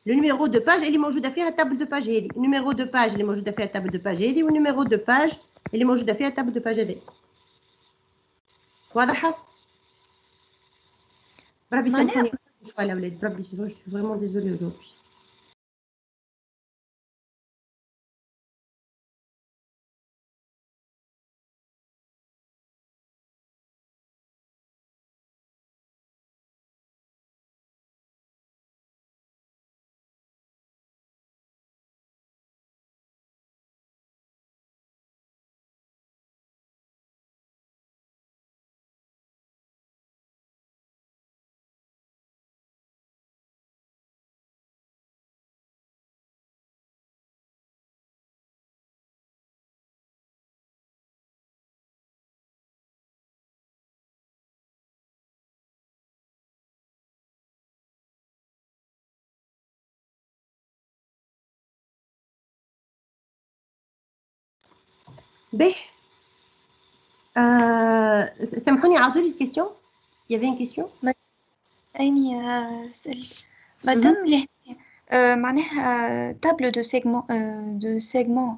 Le numéro de page, il est موجودة فيها table de page هذه. Numéro de page, il est موجودة فيها table de page هذه. والnuméro de page, il est موجودة فيها table de page هذه. واضحة؟ بربي سامحوني شوية الأولاد، بربي je suis vraiment désolée aujourd'hui. B. سامحوني عاودوا لي الكيستيون. Il y avait une question. أني أسأل مادام اللي معناها تابلو دو سيجمون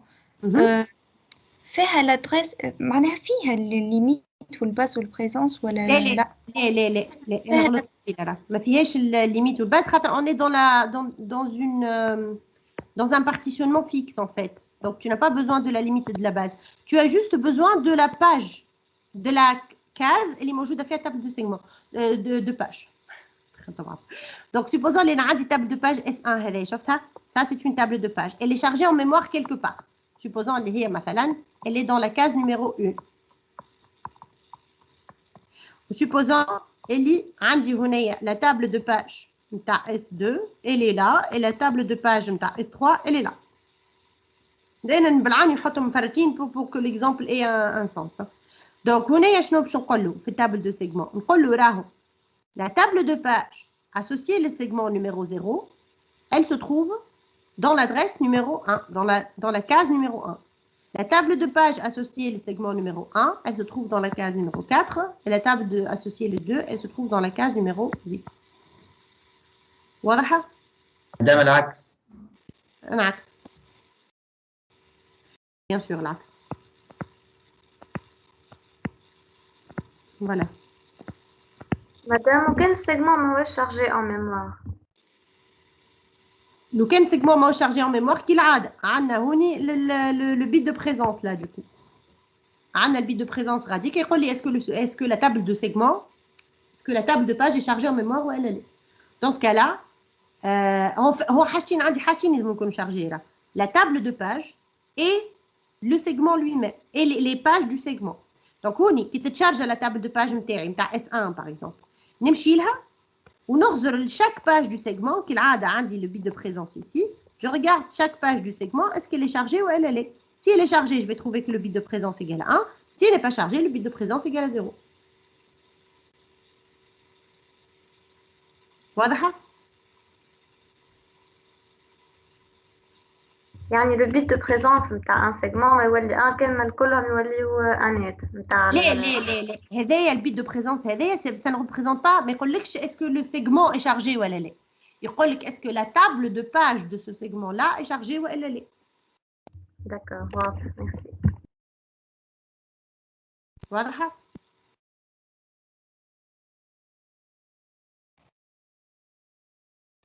فيها لادريس معناها فيها الليميت والباس والبريزونس ولا لا لا؟ لا انا غلطت فيها. ما فيهاش الليميت والباس خاطر on est dans un partitionnement fixe en fait. Donc tu n'as pas besoin de la limite et de la base. Tu as juste besoin de la page, de la case اللي موجودة فيها table de segment de page. Donc supposons les عندي table de page S1 هذه شفتها؟ Ça c'est une table de page. Elle est chargée en mémoire quelque part. Supposons اللي هي مثلا elle est dans la case numéro 1. Supposons elle est عندي هنا la table de page نتاع S2 elle est là et la table de page نتاع S3 elle est là. دايما بالعاني نحطهم مفرتين pour que l'exemple ait un sens. Donc هنا شنو باش نقولوا في table de segment؟ نقولوا راهو la table de page associée le segment numéro 0, elle se trouve dans l'adresse numéro 1, dans la case numéro 1. La table de page associée le segment numéro 1, elle se trouve dans la case numéro 4. Et la table associée le 2, elle se trouve dans la case numéro 8. واضحة؟ قدام العكس. العكس. Bien sûr, l'axe. Voilà. Madame, aucun segment m'avait chargé en mémoire. لو كان segment ماهوش chargé en mémoire كالعادة عندنا هوني le bit de présence là du coup. عندنا le bit de présence غادي كيقول لي est-ce que la table de segment, est-ce que la table de page est chargée en mémoire ou elle est. Dans ce cas-là, هو حاجتين عندي حاجتين لازم يكونوا chargés là. La table de page et le segment lui-même et les pages du segment. Donc هوني كي تتشارج la table de page نتاعي نتاع S1 par exemple. نمشي لها ونغزر chaque page du segment كالعادة عندي le bit de présence ici. Je regarde chaque page du segment, est-ce qu'elle est chargée ou elle est. Si elle est chargée, je vais trouver que le bit de présence égale à 1. Si elle n'est pas chargée, le bit de présence égale à 0. واضحة؟ يعني le bit de présence نتاع un segment ما يولي un كامل كلهم يوليو انات نتاع لا هذايا البيت دو بريزونس هذايا ça ne représente pas ما يقولكش est-ce que le segment est chargé ولا لا. يقولك est-ce que la table de page de ce segment là est chargée ولا لا. D'accord, واضح, merci. واضحة؟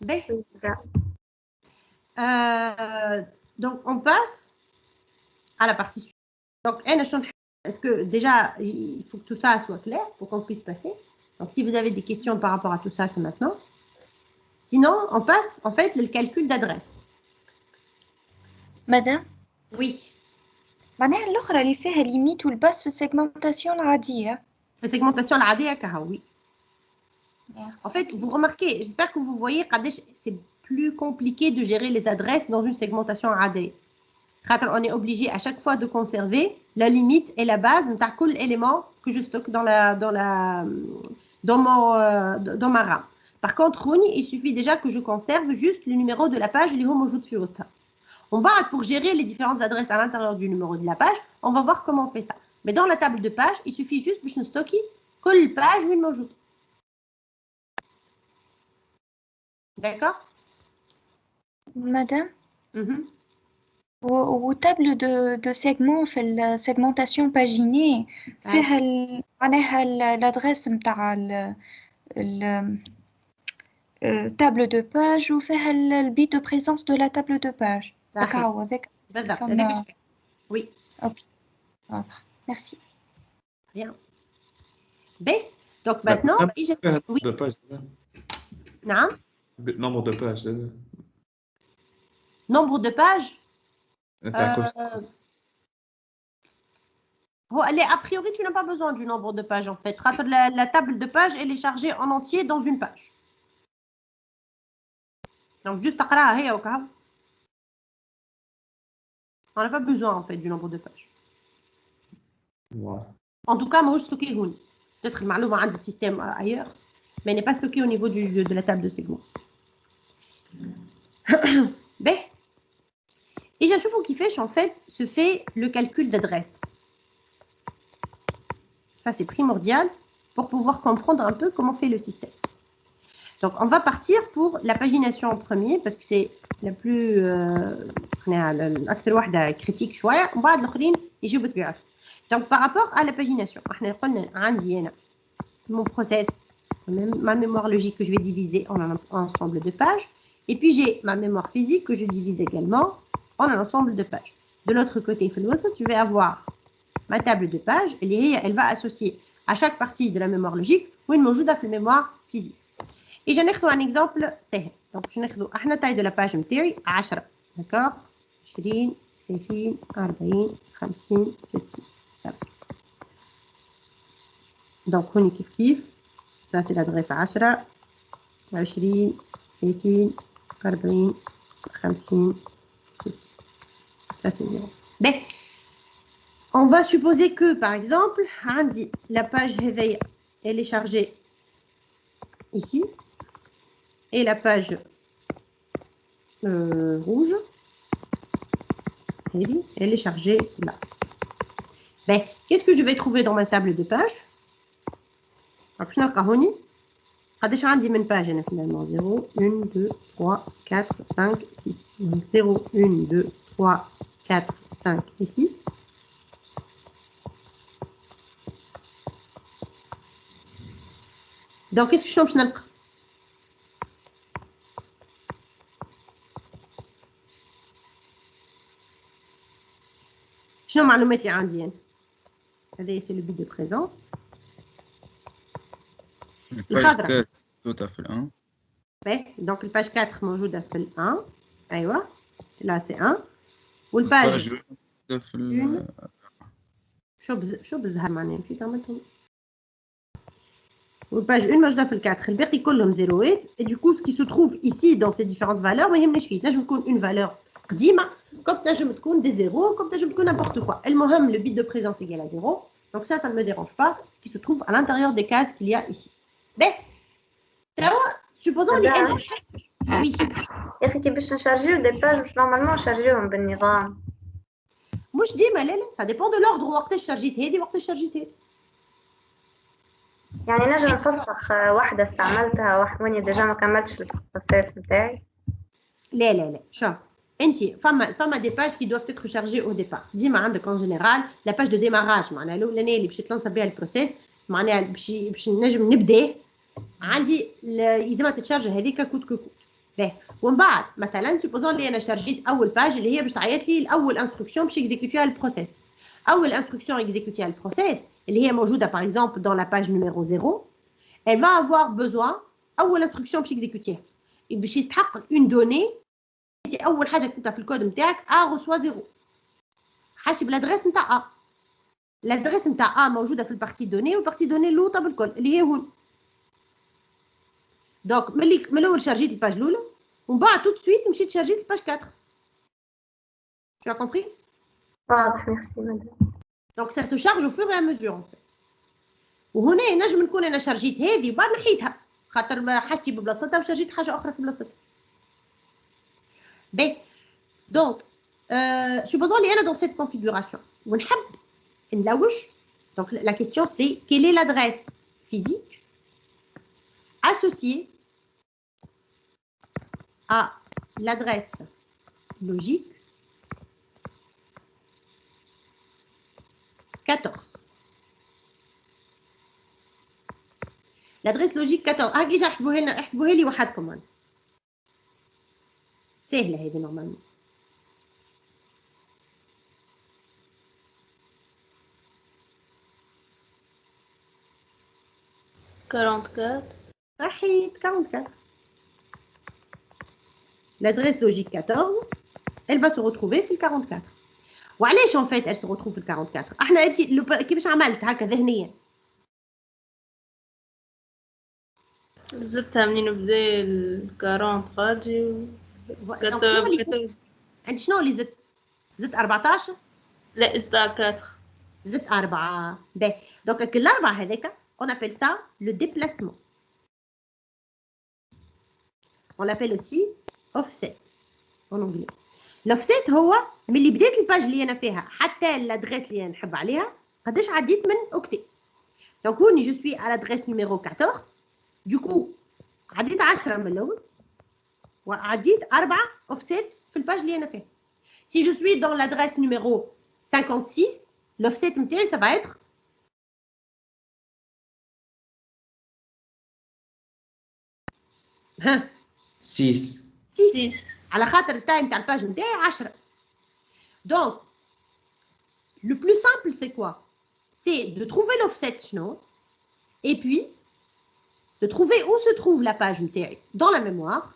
باهي. Donc on passe à la partie suivante. Donc est-ce que déjà il faut que tout ça soit clair pour qu'on puisse passer. Donc si vous avez des questions par rapport à tout ça, c'est maintenant. Sinon on passe en fait le calcul d'adresse. Madame. Oui. معناها الأخرى اللي فيها ليميت والباس في السيجمنتاسيون العادية. La segmentation العادية كها oui. En fait, vous remarquez, j'espère que vous voyez que c'est plus compliqué de gérer les adresses dans une segmentation عادية. On est obligé à chaque fois de conserver la limite et la base de كل élément que je stocke dans ma RAM. Par contre, il suffit déjà que je conserve juste le numéro de la page اللي هو موجود في وسطها. On va, pour gérer les différentes adresses à l'intérieur du numéro de la page, on va voir comment on fait ça. Mais dans la table de page, il suffit juste de stocker كل page où il موجود. D'accord? Madame, Mhm. au table de segments في السegmentation paginée فيها معناها l'adresse نتاع table de page وفيها le bit de présence de la table de page. صحيح. هكا هذاك. بالضبط فما- هذاك الشيء. Oui. Ok. واضح. Merci. Bien. B. Donc maintenant, oui. de pages زاد. نعم. nombre de pages زاد. Nombre de pages. نتاع كل Bon, a priori, tu n'as pas besoin du nombre de pages en fait. La table de pages, elle est chargée en entier dans une page. Donc, juste تقراها هي وكهو. On n'a pas besoin en fait du nombre de pages. Ouais. En tout cas, moi, je stocke هون. Peut-être المعلومة عند système ailleurs, mais elle n'est pas stockée au niveau de la table de segments. B. Et j'ai un qui fait, en fait, se fait le calcul d'adresse. Ça, c'est primordial pour pouvoir comprendre un peu comment fait le système. Donc, on va partir pour la pagination en premier parce que c'est la plus الأكثر واحدة critique شوية وبعد الآخرين يجيبوا طبيعة. Donc, par rapport à la pagination, احنا قلنا عندي هنا mon process, ma mémoire logique que je vais diviser en un ensemble de pages. Et puis, j'ai ma mémoire physique que je divise également en un ensemble de pages. De l'autre côté, tu vais avoir ma table de pages. Elle va associer à chaque partie de la mémoire logique ou une موجودة في mémoire physique. Et je vais un exemple سهل. Donc, je vais احنا taille de la page متاعي 10. D'accord 20 30 40 50 60 ça. Donc, هوني كيف كيف. Ça, c'est l'adresse 10 20 30 40 50 60. Ça, c'est 0. Ben, on va supposer que, par exemple, la page réveil, elle est chargée ici. Et la page rouge, elle est chargée là. Ben, qu'est-ce que je vais trouver dans ma table de page? Donc, je vais قداش عندي من page هنا finalement 0 1 2 3 4 5 6 donc 0 1 2 3 4 5 et 6. Donc qu'est-ce que je suis نلقى شنو المعلومات اللي عندي انا هذا c'est le bit de présence الخضراء توتا في الان. donc الباج 4 موجودة في ال 1 أيوة là c'est 1 والباج في شو بزهر معناها نسيت عملتهم والباج 1 موجودة في ال 4 الباقي كلهم زيروات et du coup ce qui se trouve ici dans ces différentes valeurs ما يهمنيش فيه تنجم تكون une valeur قديمة comme تنجم تكون des zéros comme تنجم تكون n'importe quoi المهم le bit de présence égale à 0 donc ça ne me dérange pas ce qui se trouve à l'intérieur des cases qu'il y a ici. supposons اللي انا oui يا اخي كي باش نشارجيو دي باج مش نورمالمون نشارجيوهم بالنظام مش ديما لا ça dépend de l'ordre وقتاش شارجيت هذه وقتاش شارجيت هذه يعني نجم نفسخ واحدة استعملتها واني ديجا ما كملتش البروسيس نتاعي لا شوف انت فما دي باج qui doivent être chargées au départ ديما عندك en général la page de démarrage معناها الاولانيه اللي باش تلانسا بها البروسيس معناها باش نجم نبدا عندي لازمها تتشارج هذيك كوت كوت باهي ومن بعد مثلا سوبوزون اللي انا شارجيت اول باج اللي هي باش تعيط لي الاول انستركسيون باش اكزيكوتيها البروسيس اول انستركسيون اكزيكوتيها البروسيس اللي هي موجوده par exemple dans la page numéro 0 elle va avoir besoin اول انستركسيون باش اكزيكوتيها باش يتحقق اون دوني انت اول حاجه كتبتها في الكود نتاعك ا ريسوا 0 حاسب الادريس نتاع ا الادريس نتاع ا موجوده في البارتي دوني والبارتي دوني اللوطه بالكل اللي هي هون دونك من الاول شارجيت الباج الاولى ومن بعد تو سويت مشيت شارجيت الباج 4 tu as compris واضح ميرسي مدام دونك ça se charge au fur et à mesure en fait وهنا نجم نكون انا شارجيت هذه وبعد نحيتها خاطر حاجتي ببلاصتها وشارجيت حاجه اخرى في بلاصتها باهي دونك supposons لي انا dans cette configuration ونحب نلوج donc la question c'est quelle est l'adresse physique associée à l'adresse logique 14. L'adresse logique 14. Ah, déjà, احسبوها لي وحدكم أنا. سهلة هذه normalement. صحيت 44. L'adresse logique 14, elle va se retrouver في 44. وعلاش en fait elle se retrouve في 44 احنا انت كيفاش عملت هكا ذهنيا زدتها منين بدا ال 40 غادي انت شنو اللي زدت 14 لا زدت 4 زدت 4 باهي دونك الاربعه هذاك on appelle ça le déplacement on l'appelle aussi offset en anglais l'offset هو من اللي بديت الباج اللي انا فيها حتى الادريس اللي انا نحب عليها قداش عديت من اوكتي دونك هوني جو سوي على الادريس نيميرو 14 دوكو عديت 10 من الاول وعديت 4 اوفسيت في الباج اللي انا فيها si je suis dans l'adresse numéro 56 l'offset نتاعي ça va être ها 6 على خاطر التايم تاع الباج نتاعي 10 donc le plus simple c'est quoi c'est de trouver l'offset شنو et puis de trouver où se trouve la page نتاعي dans la mémoire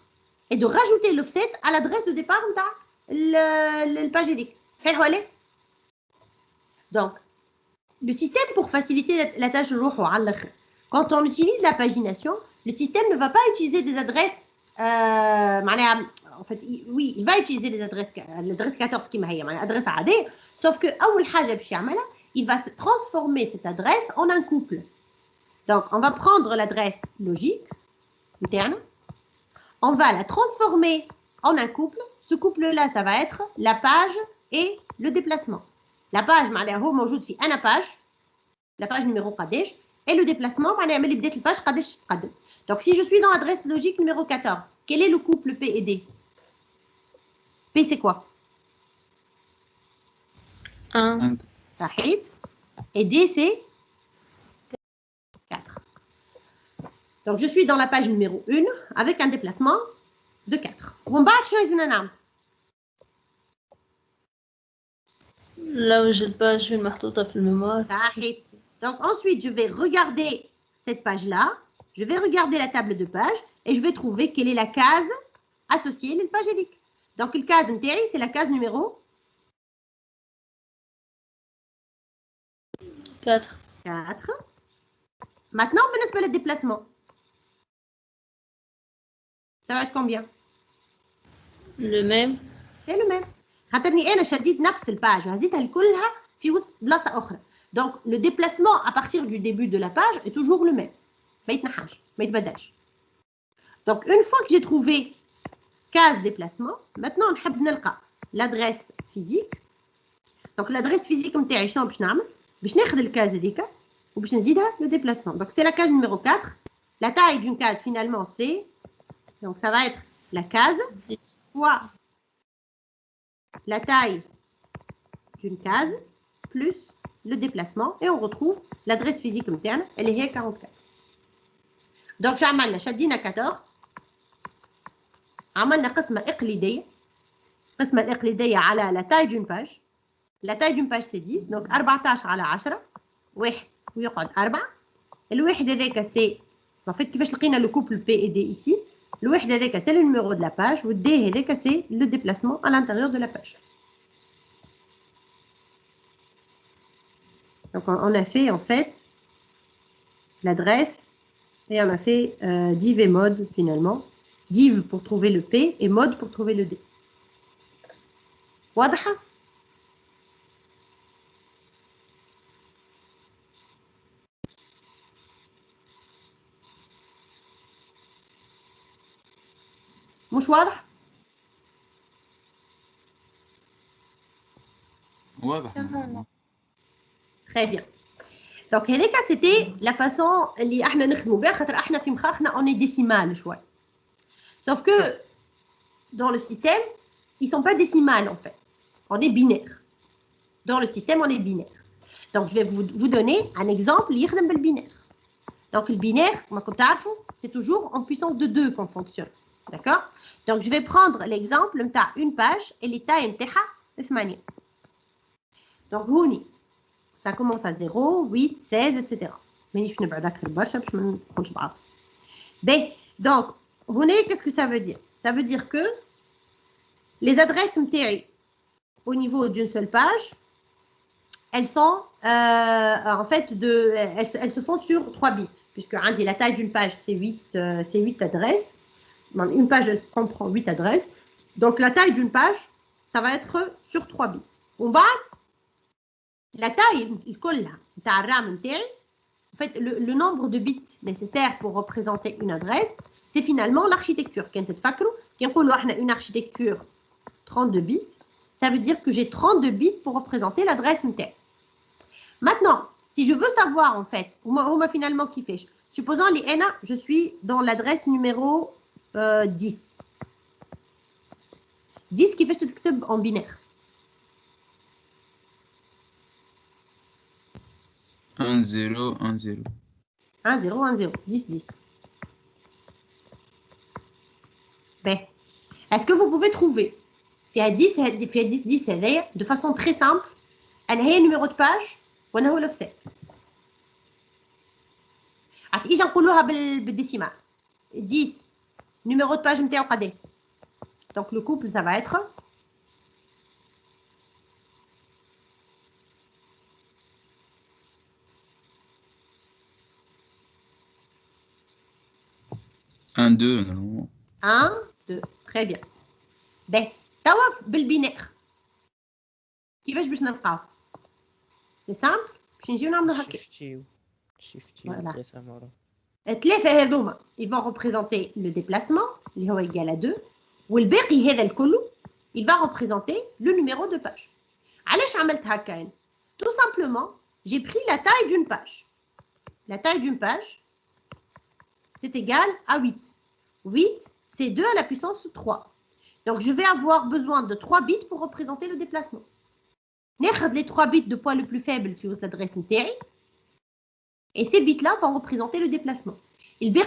et de rajouter l'offset à l'adresse de départ نتاع الباج هذيك صحيح ولا donc le système pour faciliter la tâche نروحوا على الاخر quand on utilise la pagination le système ne va pas utiliser des adresses en fait oui il va utiliser les adresses l'adresse 14 كيما هي معناها adresse عاديه sauf que اول حاجه باش يعملها il va transformer cette adresse en un couple donc on va prendre l'adresse logique interne on va la transformer en un couple ce couple là ça va être la page et le déplacement la page معناها هو موجود في انا page la page numéro قداش et le déplacement معناها ملي بدات الباج قداش تقدم donc si je suis dans l'adresse logique numéro 14 quel est le couple P et D P c'est quoi 1 صحيح et D c'est 4 donc je suis dans la page numéro 1 avec un déplacement de 4 ومن بعد شنو لازمنا نعمل لوج الباج فين محطوطة في الميموار صحيح donc ensuite je vais regarder cette page là je vais regarder la table de page et je vais trouver quelle est la case associée للباج هذيك donc الكاز نتاعي c'est la case numéro 4 maintenant بالنسبة للديبلاسمون ça va être combien le même c'est le même خاطرني انا شديت نفس الباج وهزيتها لكلها في وسط بلاصة أخرى donc le déplacement à partir du début de la page est toujours le même ما يتنحاش ما يتبدلش donc une fois que j'ai trouvé case déplacement maintenant نحب نلقى l'adresse physique donc l'adresse physique نتاعي شنو باش نعمل باش ناخذ الكاز هذيك وباش نزيدها le déplacement donc c'est la case numéro 4 la taille d'une case finalement c'est donc ça va être la case fois la taille d'une case plus le déplacement et on retrouve l'adresse physique interne elle est 44 donc عملنا شدينا 14 عملنا قسمة إقليدية قسمة الإقليدية على la taille d'une page la taille d'une page c'est 10 donc 14 على 10 واحد ويقعد 4 الواحد هذاك سي en fait كيفاش لقينا le couple P et D ici الواحد هذاك c'est le numéro de la page والدي هذاك c'est le déplacement à l'intérieur de la page donc on a fait en fait l'adresse et on a fait div et mode finalement div pour trouver le P et mode pour trouver le D واضحة مش واضح واضح très bien donc هذاك c'était la façon اللي احنا نخدموا بها خاطر احنا في مخاخنا on est décimal شوي sauf que dans le système, ils ne sont pas décimales en fait. On est binaire. Dans le système, on est binaire. Donc, je vais vous donner un exemple, le binaire. Donc, le binaire, c'est toujours en puissance de 2 qu'on fonctionne. D'accord? Donc, je vais prendre l'exemple, une page, et l'état est 8. Donc, ça commence à 0, 8, 16, etc. Mais je ne vais pas donc, qu'est-ce que ça veut dire? Ça veut dire que les adresses au niveau d'une seule page, elles sont en fait elles se font sur 3 bits, puisque la taille d'une page c'est 8 adresses. Une page elle comprend 8 adresses. Donc la taille d'une page, ça va être sur 3 bits. La taille, en fait, le nombre de bits nécessaires pour représenter une adresse, c'est finalement l'architecture. Une architecture 32 bits, ça veut dire que j'ai 32 bits pour représenter l'adresse MTL. Maintenant, si je veux savoir en fait, où m'a finalement kiffé, supposons je suis dans l'adresse numéro 10. 10 qui fait en binaire. 1, 0, 1, 0. 1, 0, 1, 0. 10, 10. Ben, est-ce que vous pouvez trouver فيها 10 هذايا de façon très simple أنا هي numéro de page وأنا هو l'offset. إجا نقولوها بالديسيمال 10 numéro de page نتاعو قد ايه. Donc le couple ça va être 1, 2, non. 1, 2, très bien. Ben, توا بالبناء كيفاش باش نلقاو؟ سي سامبل باش نجيو نعملو هكا. شيفتيو 3 مرات. 3 هذوما ils vont représenter le déplacement اللي هو égal à 2 والباقي هذا الكل il va représenter le numéro de page. علاش عملت هكا؟ Tout simplement, j'ai pris la taille d'une page. La taille d'une page c'est égal à 8. 8, c'est 2 à la puissance 3. Donc, je vais avoir besoin de 3 bits pour représenter le déplacement. Les 3 bits de poids le plus faible sur l'adresse MTI. Et ces bits-là vont représenter le déplacement. Et le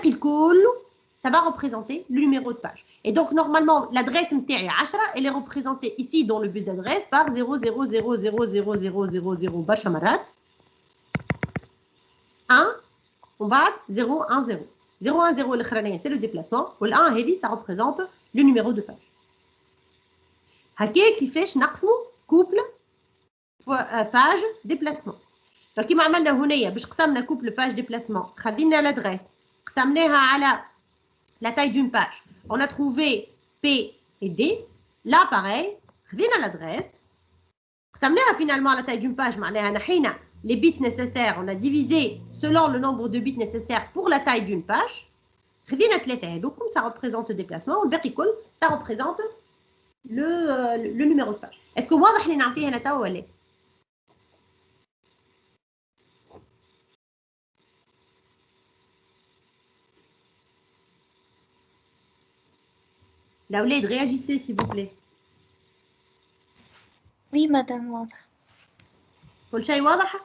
ça va représenter le numéro de page. Et donc, normalement, l'adresse MTI 10, elle est représentée ici dans le bus d'adresse par 000000000 bachamarat. 1, on va 0, 1, 0. 0, 1, 0, c'est le déplacement. Et le 1, heavy, ça représente le numéro de page. هكا كيفاش نقسموا couple page déplacement. Donc كيما عملنا هنايا باش قسمنا couple page déplacement خلينا l'adresse قسمناها على la taille d'une page. On a trouvé P et D. Là pareil, خدينا l'adresse قسمناها finalement à la taille d'une page معناها نحينا les bits nécessaires, on a divisé selon le nombre de bits nécessaires pour la taille d'une page. خدينا 3 هذوكم ça représente le déplacement والباقي كل ça représente le numéro de page. Est-ce que واضح اللي نعم فيه هنا توا ولا؟ الأولاد réagissez s'il vous plaît. Oui, madame, واضح. كل شيء واضح؟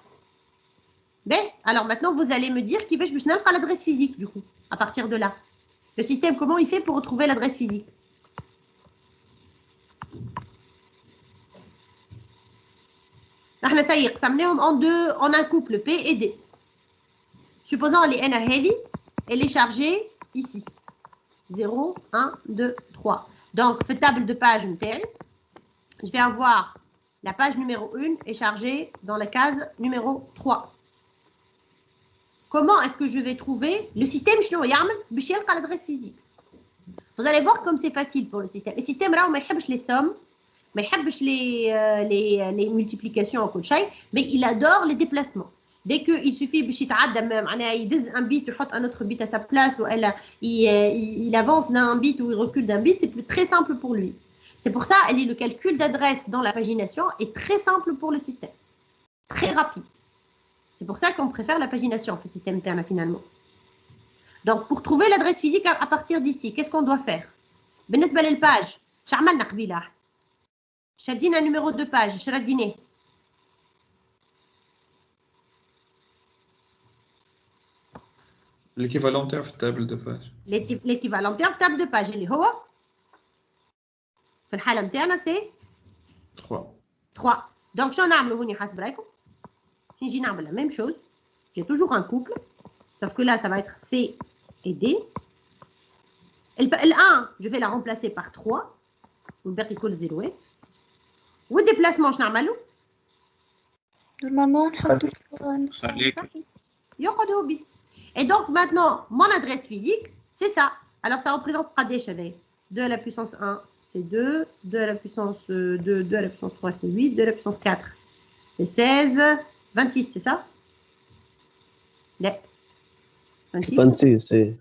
Bien, alors maintenant vous allez me dire كيفاش باش نلقى l'adresse physique du coup, à partir de là. Le système, comment il fait pour retrouver l'adresse physique? احنا ça y est, قسمناهم en un couple P et D. Supposons les N heavy, elle est chargée ici. 0, 1, 2, 3. Donc, fait table de page MTL, je vais avoir la page numéro 1 est chargée dans la case numéro 3. Comment est-ce que je vais trouver le système à l'adresse physique? Vous allez voir comme c'est facile pour le système. Le système, là, on ne aime les sommes, mais les multiplications en coup de chay, mais il adore les déplacements. Dès qu'il suffit il déz un bit, il un autre bit à sa place, ou il avance d'un bit ou il recule d'un bit, c'est très simple pour lui. C'est pour ça que le calcul d'adresse dans la pagination est très simple pour le système. Très rapide. C'est pour ça qu'on préfère la pagination au système interne finalement. Donc, pour trouver l'adresse physique à partir d'ici, qu'est-ce qu'on doit faire? بالنسبة للpage, شعملنا قبيله شدينا numéro de page شرديناه l'équivalent تاعو في التابل دو باج l'équivalent تاعو في table de page اللي هو في الحاله نتاعنا سي 3 3 دونك شنو نعملوا هوني حسب رايكم نجي نعمل la même chose j'ai toujours un couple sauf que là ça va être C et D le 1 je vais la remplacer par 3 والباقي كل زيروات والديبلاسمون شنو نعملوا نورمالمون نحطوا عليك يقعد هو بي et donc maintenant mon adresse physique c'est ça alors ça représente قداش هذايا 2 à la puissance 1 c'est 2 2 à la puissance 2 2 à la puissance 3 c'est 8 2 à la puissance 4 c'est 16 26 c'est ça لا 26 سي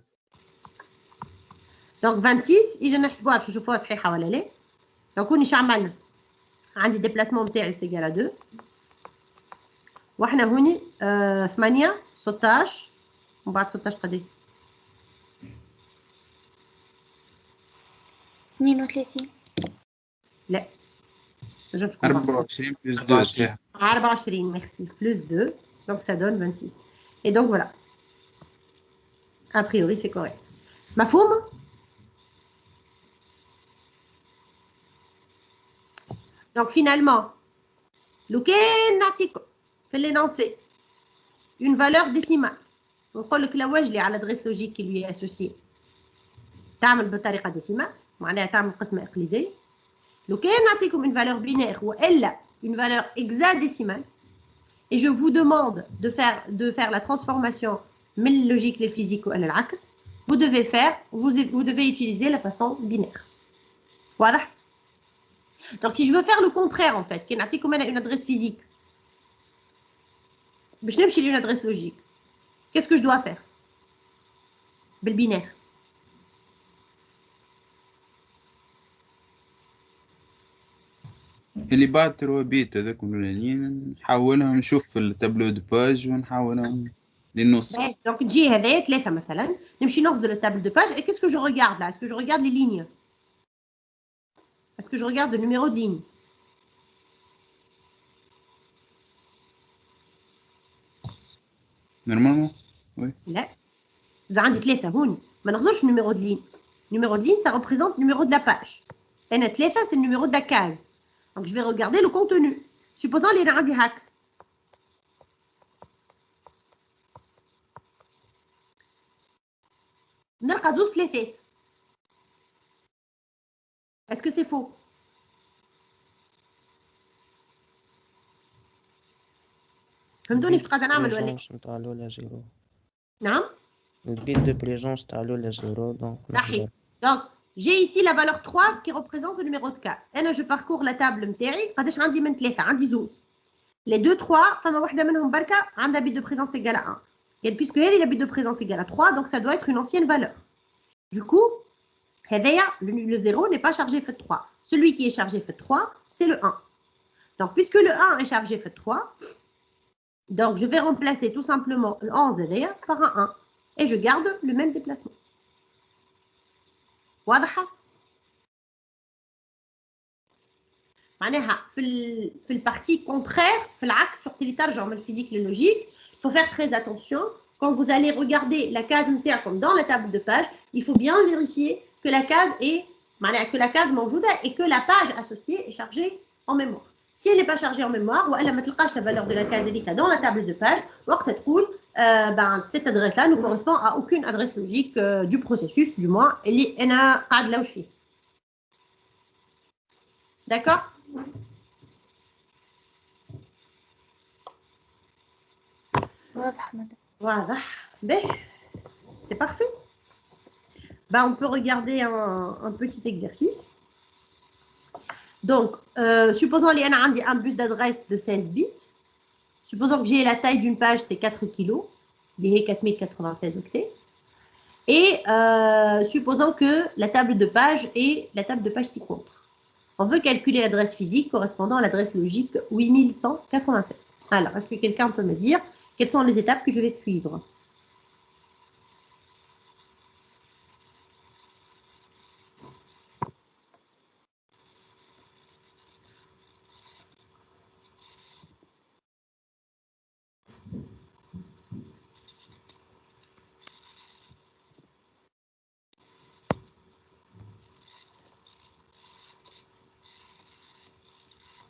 دونك 26 يجي نحسبوها باش نشوفوها صحيحه ولا لا دونك هوني شو عملنا عندي ديبلاسمون نتاعي استيغال 2 واحنا هوني 8 16 ومن بعد 16 قداش 32 لا نجمش نكون 24 بلس 2 صحيح 24 merci plus 2 donc ça donne 26 et donc voilà a priori c'est correct مفهوم donc finalement لو كان نعطيكم في l'énoncé une valeur décimale ونقول لك لواجلي على l'adresse logique qui lui est associée تعمل بطريقه ديسيمال معناها تعمل قسمه اقليديه لو كان نعطيكم une valeur binaire والا une valeur hexadécimale et je vous demande de faire la transformation من logique للphysique ou العكس vous devez utiliser la façon binaire واضح donc si je veux faire le contraire en fait كي نعطيكم انا une adresse physique باش نمشي une adresse logique qu'est-ce que je dois faire بالبinaire اللي بعد تروبيت هذاك الاولانيين نحولهم نشوف في التابلو دو باج ونحولهم للنص. Donc تجي هذايا ثلاثة مثلا نمشي نغزل التابل دو باج et qu'est-ce que je regarde là? Est-ce que je regarde les lignes? Est-ce que je regarde le numéro de ligne? Normalement, oui. لا إذا عندي ثلاثة هوني ما نغزلش numéro de ligne. Numéro de ligne ça représente le numéro de la page. أنا ثلاثة c'est le numéro de la case. Donc je vais regarder le contenu. Supposons اللي أنا عندي هاك. نلقى زوج ثلاثات. Est-ce que c'est faux? فهمتوني ايش قاعده نعمل ولا؟ نتاع الاولى زيرو. نعم؟ البيت de présence تاع الاولى زيرو صحيح. Donc j'ai ici la valeur 3 qui représente le numéro de case. انا je parcours la table نتاعي قداش عندي من ثلاثه؟ عندي زوز. Les deux 3 فما واحده منهم بركه عندها bit de présence égale à 1. Et puisque هذه la bit de présence égale à 3 donc ça doit être une ancienne valeur. Du coup هذايا le 0 n'est pas chargé fait 3. Celui qui est chargé fait 3 c'est le 1. Donc puisque le 1 est chargé fait 3 donc je vais remplacer tout simplement le 11 par un 1 et je garde le même déplacement. واضحة؟ معناها في الpartie contraire في العكس وقت اللي ترجعوا من الفيزيك لللوجيك il faut faire très attention quand vous allez regarder la case نتاعكم dans la table de page il faut bien vérifier que la case est معناها que la case موجودة et que la page associée est chargée en mémoire. Si elle n'est pas chargée en mémoire والا ما تلقاش la valeur de la case هذيك dans la table de page وقتها تقول cette adresse là ne correspond à aucune adresse logique du processus du moins اللي انا قاعد لوش فيه. D'accord? واضح مدام. واضح. به. C'est parfait. On peut regarder un petit exercice. Donc, supposons qu'il y a un bus d'adresse de 16 bits. Supposons que j'ai la taille d'une page, c'est 4 kg, il y a 4096 octets. Et supposons que la table de page est la table de page ci-contre. On veut calculer l'adresse physique correspondant à l'adresse logique 8196. Alors, est-ce que quelqu'un peut me dire quelles sont les étapes que je vais suivre?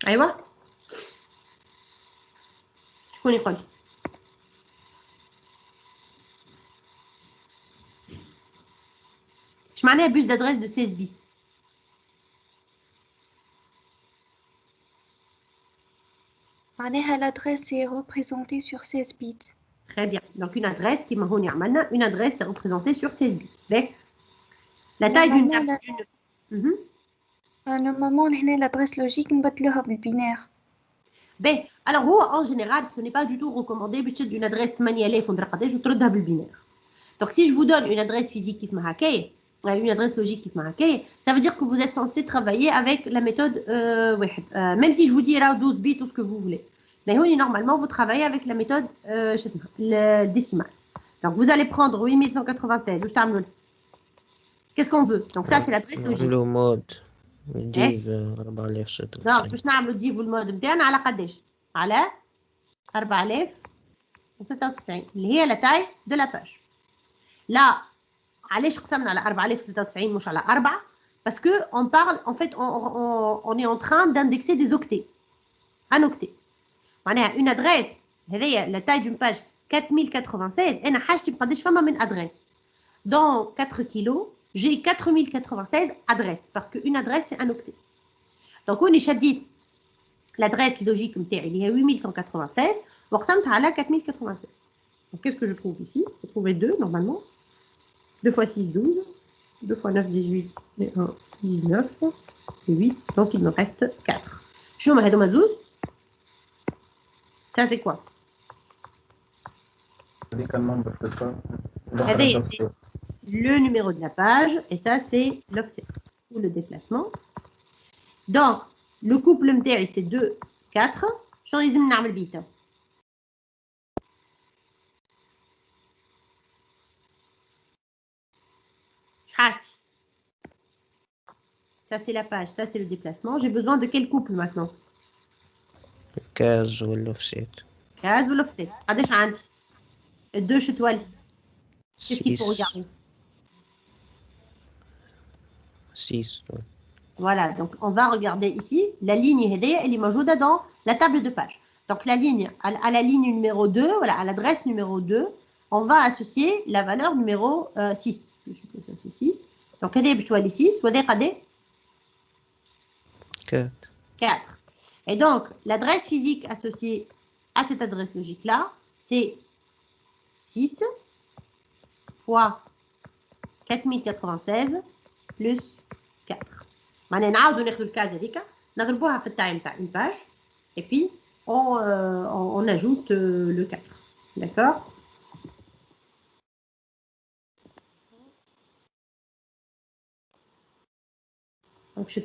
ايوه شكون يقول اش معناها bus d'adresse de 16 bits معناها l'adresse est représentée sur 16 bits. Très bien. Donc une adresse qui مهوني عملنا une adresse est représentée sur 16 bits. Bec. La taille d'une table d'une Normalement هنا l'adresse logique نبدلوها بالبinaire. Ben, alors en général, ce n'est pas du tout recommandé d'une adresse 8000 je تردها بالبinaire. Donc si je vous donne une adresse physique qui une adresse logique qui ça veut dire que vous êtes censé travailler avec la méthode même si je vous dis 12 bits ou ce que vous voulez. Mais normalement vous travaillez avec la méthode le décimale. Donc vous allez prendre 8196 qu'est-ce qu'on veut? Donc ça c'est l'adresse logique. Le mode div 4096. Donc باش نعملوا div المود نتاعنا على قداش؟ على 4096 اللي هي la taille de la page. Là علاش قسمنا على 4096 مش على 4 parce que on parle en fait on est en train d'indexer des octets. Un octet. معناها une adresse هذيا la taille d'une page 4096 انا حاجتي بقداش فما من adresse. Dans 4 kilos, j'ai 4096 adresses parce qu'une adresse c'est un octet. Donc on est شديد l'adresse logique نتاعي اللي هي 8196 وقسمتها على 4096. Donc qu'est-ce que je trouve ici? Je trouve 2 normalement. 2 fois 6, 12. 2 fois 9, 18. Et 1, 19. Et 8. Donc, il me reste 4. Je vais me zouz. Ça, c'est quoi? C'est le numéro de la page. Et ça, c'est l'offset ou le déplacement. Donc, le couple متاعي, c'est 2, 4. شنو لازم نعمل بيه؟ Ça c'est la page, ça c'est le déplacement. J'ai besoin de quel couple maintenant? 15 ou l'offset. 15 ou l'offset. قداش عندي؟ 2 شتولي. Qu'est-ce qu'il faut regarder? 6. Voilà, donc on va regarder ici la ligne هذيا اللي موجودة dans la table de page. Donc la ligne à la ligne numéro 2, voilà, à l'adresse numéro 2, on va associer la valeur numéro 6. Je suppose que ça c'est 6. Donc هذه باش تولي 6 وهذه قد 4. 4. Et donc l'adresse physique associée à cette adresse logique là, c'est 6 fois 4096 plus 4. معناها نعاودوا ناخذوا الكاز هذيك نضربوها في التايم تاع une page et puis on ajoute le 4. D'accord? Donc je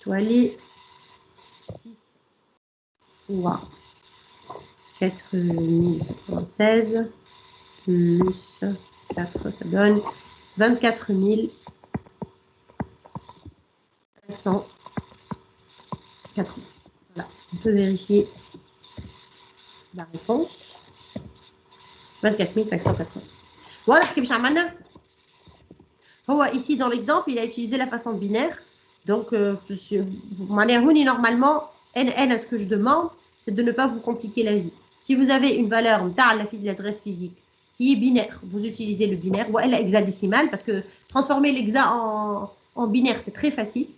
toilie 6 fois 4096 plus 4, ça donne 24 580. Voilà, on peut vérifier la réponse. 24 580. Voilà ce que j'ai amené. Ici, dans l'exemple, il a utilisé la façon binaire. Donc, normalement, ce que je demande, c'est de ne pas vous compliquer la vie. Si vous avez une valeur de l'adresse physique qui est binaire, vous utilisez le binaire ou hexadécimal parce que transformer l'hexa en binaire, c'est très facile,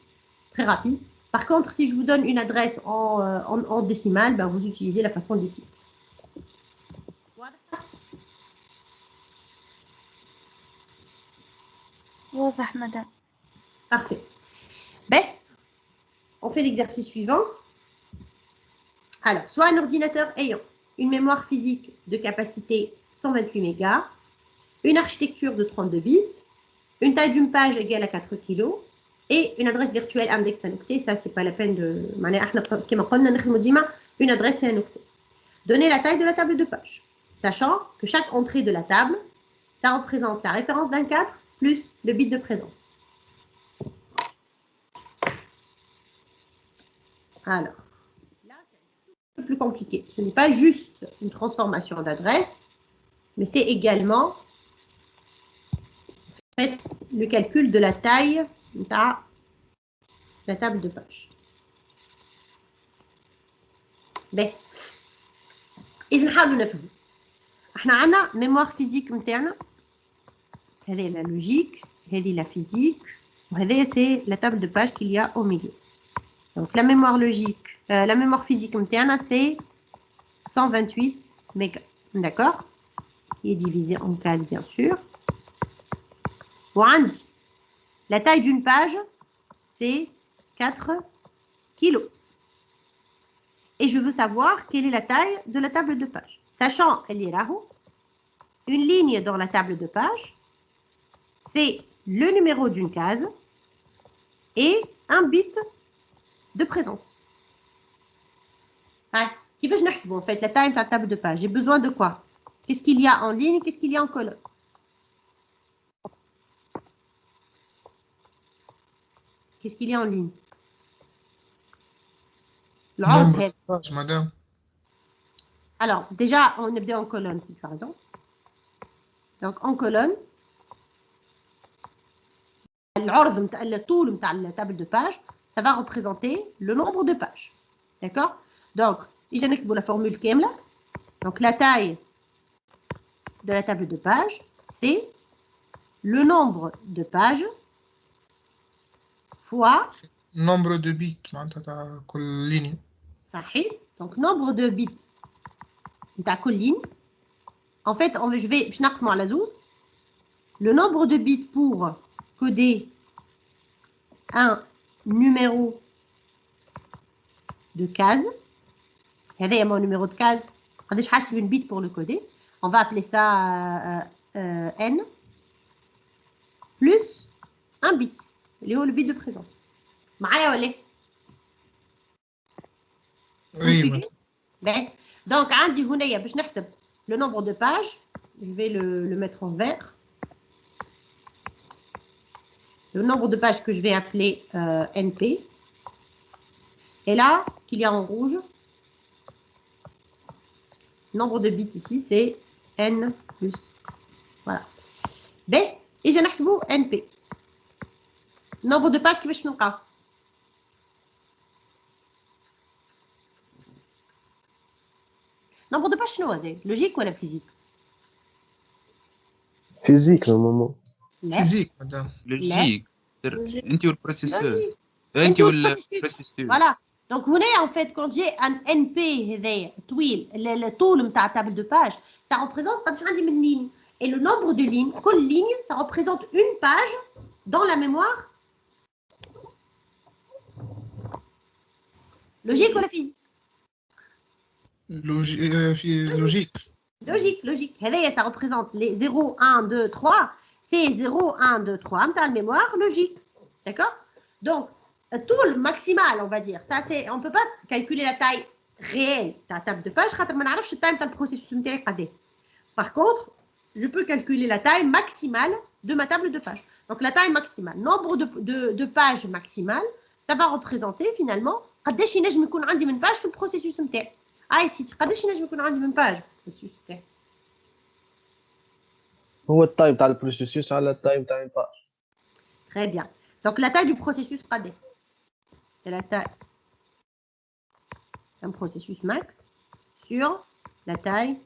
très rapide. Par contre, si je vous donne une adresse en décimale, ben, vous utilisez la façon décimale. واضح madame. Parfait. Ben, on fait l'exercice suivant. Alors, soit un ordinateur ayant une mémoire physique de capacité 128 mégas, une architecture de 32 bits, une taille d'une page égale à 4 kg et une adresse virtuelle index d'un octet. Ça, c'est pas la peine de... Une adresse et un octet. Donnez la taille de la table de page, sachant que chaque entrée de la table, ça représente la référence d'un 4 plus le bit de présence. Alors, là, c'est un peu plus compliqué. Ce n'est pas juste une transformation d'adresse, mais c'est également en fait, le calcul de la taille de la table de page. باهي ايش نحاولوا نفهموا احنا عندنا ميموار فيزيك نتاعنا هذه لا لوجيك هذه لا فيزيك وهذه سي لا تابل دو باج qu'il y a au milieu donc la mémoire logique la mémoire physique نتاعنا c'est 128 mégas d'accord qui est divisé en cases bien sûr وعندي la taille d'une page c'est 4 kilos et je veux savoir quelle est la taille de la table de page. Sachant, une ligne dans la table de page, c'est le numéro d'une case et un bit de présence. Qui veut que je en fait la taille de la table de page? J'ai besoin de quoi? Qu'est-ce qu'il y a en ligne? Qu'est-ce qu'il y a en colonne? Qu'est-ce qu'il y a en ligne? Nombre de pages, madame. Alors, déjà, on est bien en colonne, si tu as raison. Donc, en colonne, le tool de la table de page, ça va représenter le nombre de pages. D'accord? Donc, je vais écrire la formule Kemla. Donc, la taille de la table de page, c'est le nombre de pages fois nombre de bits, كل ligne. صحيح. Donc, nombre de bits de كل ligne. En fait, je vais نقسمه على زوج. Le nombre de bits pour coder un numéro de case. هذا mon numéro de case. قداش حاسب une bit pour le coder. On va appeler ça n plus un bit. اللي هو le bit de présence. معايا ولا؟ Oui. Ben, donc, عندي هنايا باش نحسب le nombre de pages. Je vais le mettre en vert. Le nombre de pages que je vais appeler NP. Et là, ce qu'il y a en rouge, nombre de bits ici, c'est N plus. Voilà. Ben, et je vais NP. Nombre de pages qui va changer. Nombre de pages, شنو هذا؟ لوجيك ولا فيزيك؟ فيزيك normalement. Physique, madame. لوجيك انت والبروسيسور انت والبروسيسور. Voilà. Donc, vous voyez, en fait, quand j'ai un NP, le tool de la table de page, ça représente une ligne. Et le nombre de lignes, quelle ligne, ça représente une page dans la mémoire. Logique ou la physique? Logique. Logique. Ça représente les 0, 1, 2, 3. C'est 0, 1, 2, 3. On a la mémoire logique. D'accord? Donc, tout le maximal, on va dire. Ça, c'est, on ne peut pas calculer la taille réelle de la table de page. On ne sait pas le processus. Par contre, je peux calculer la taille maximale de ma table de page. Donc, la taille maximale, nombre de pages maximales, ça va représenter finalement قداش ينجم يكون عندي من باج في البروسيسوس نتاعي. سيتي قداش ينجم يكون عندي من باج في البروسيسوس نتاعي؟ هو التايم تاع البروسيسوس على التايم تاع الباج. Très bien. Donc la taille du processus قداش؟ C'est la taille d'un processus max sur la taille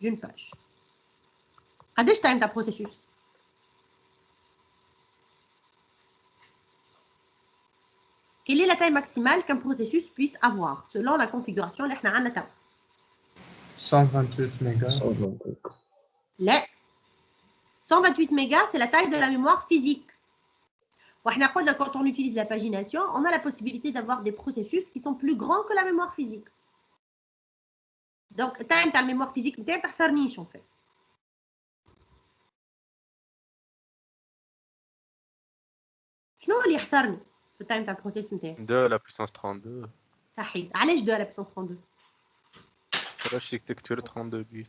d'une page. قداش taille تاع processus؟ Quelle est la taille maximale qu'un processus puisse avoir selon la configuration اللي احنا عندنا توا؟ 128 mégas. لا 128 mégas, c'est la taille de la mémoire physique. Quand on utilise la pagination, on a la possibilité d'avoir des processus qui sont plus grands que la mémoire physique. Donc, taille de la mémoire physique, tu as niche en fait. شنو اللي يحصرني في التايم تاع البروسيس نتاعي؟ 2 à la puissance 32. صحيح. علاش 2 à la puissance 32؟ L'architecture 32 bits.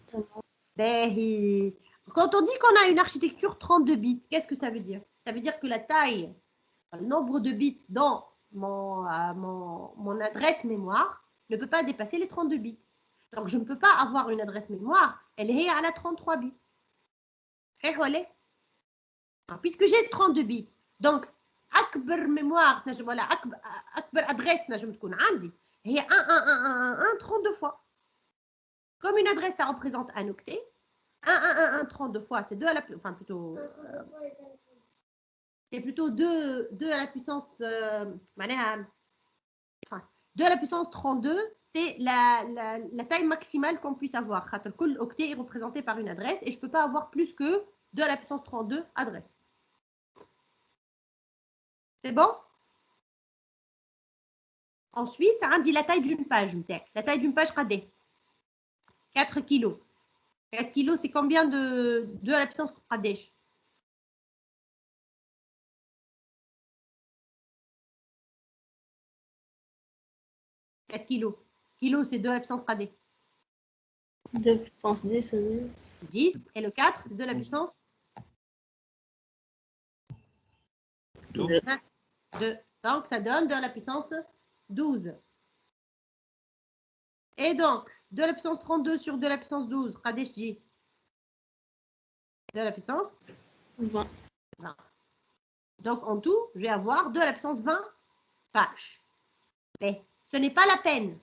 باهي. Quand on dit qu'on a une architecture 32 bits, qu'est-ce que ça veut dire? Ça veut dire que la taille, le nombre de bits dans mon adresse mémoire ne peut pas dépasser les 32 bits. Donc, je ne peux pas avoir une adresse mémoire, elle est à la 33 bits. Puisque j'ai 32 bits, donc, أكبر mémoire, أكبر adresse نجم تكون عندي هي 1 32 fois. Comme une adresse, ça représente un octet. 1 32 fois, c'est 2 à la puissance, enfin plutôt, c'est plutôt 2 à la puissance, 2 à la puissance 32, c'est la taille maximale qu'on puisse avoir. Le octet est représenté par une adresse et je ne peux pas avoir plus que 2 à la puissance 32 adresses. C'est bon? Ensuite, on dit la taille d'une page. La taille d'une page, 4 kilos. 4 kilos, c'est combien de 2 à la puissance 4 4 kilos. Kilo, c'est 2 à la puissance 3D. 2 à la puissance 10, ça veut dire 10. Et le 4, c'est 2 à la puissance 2. 2. Donc, ça donne 2 à la puissance 12. Et donc, 2 à la puissance 32 sur 2 à la puissance 12, Qadesh dit 2 à la puissance 20. Donc, en tout, je vais avoir 2 à la puissance 20 pages. Mais ce n'est pas la peine.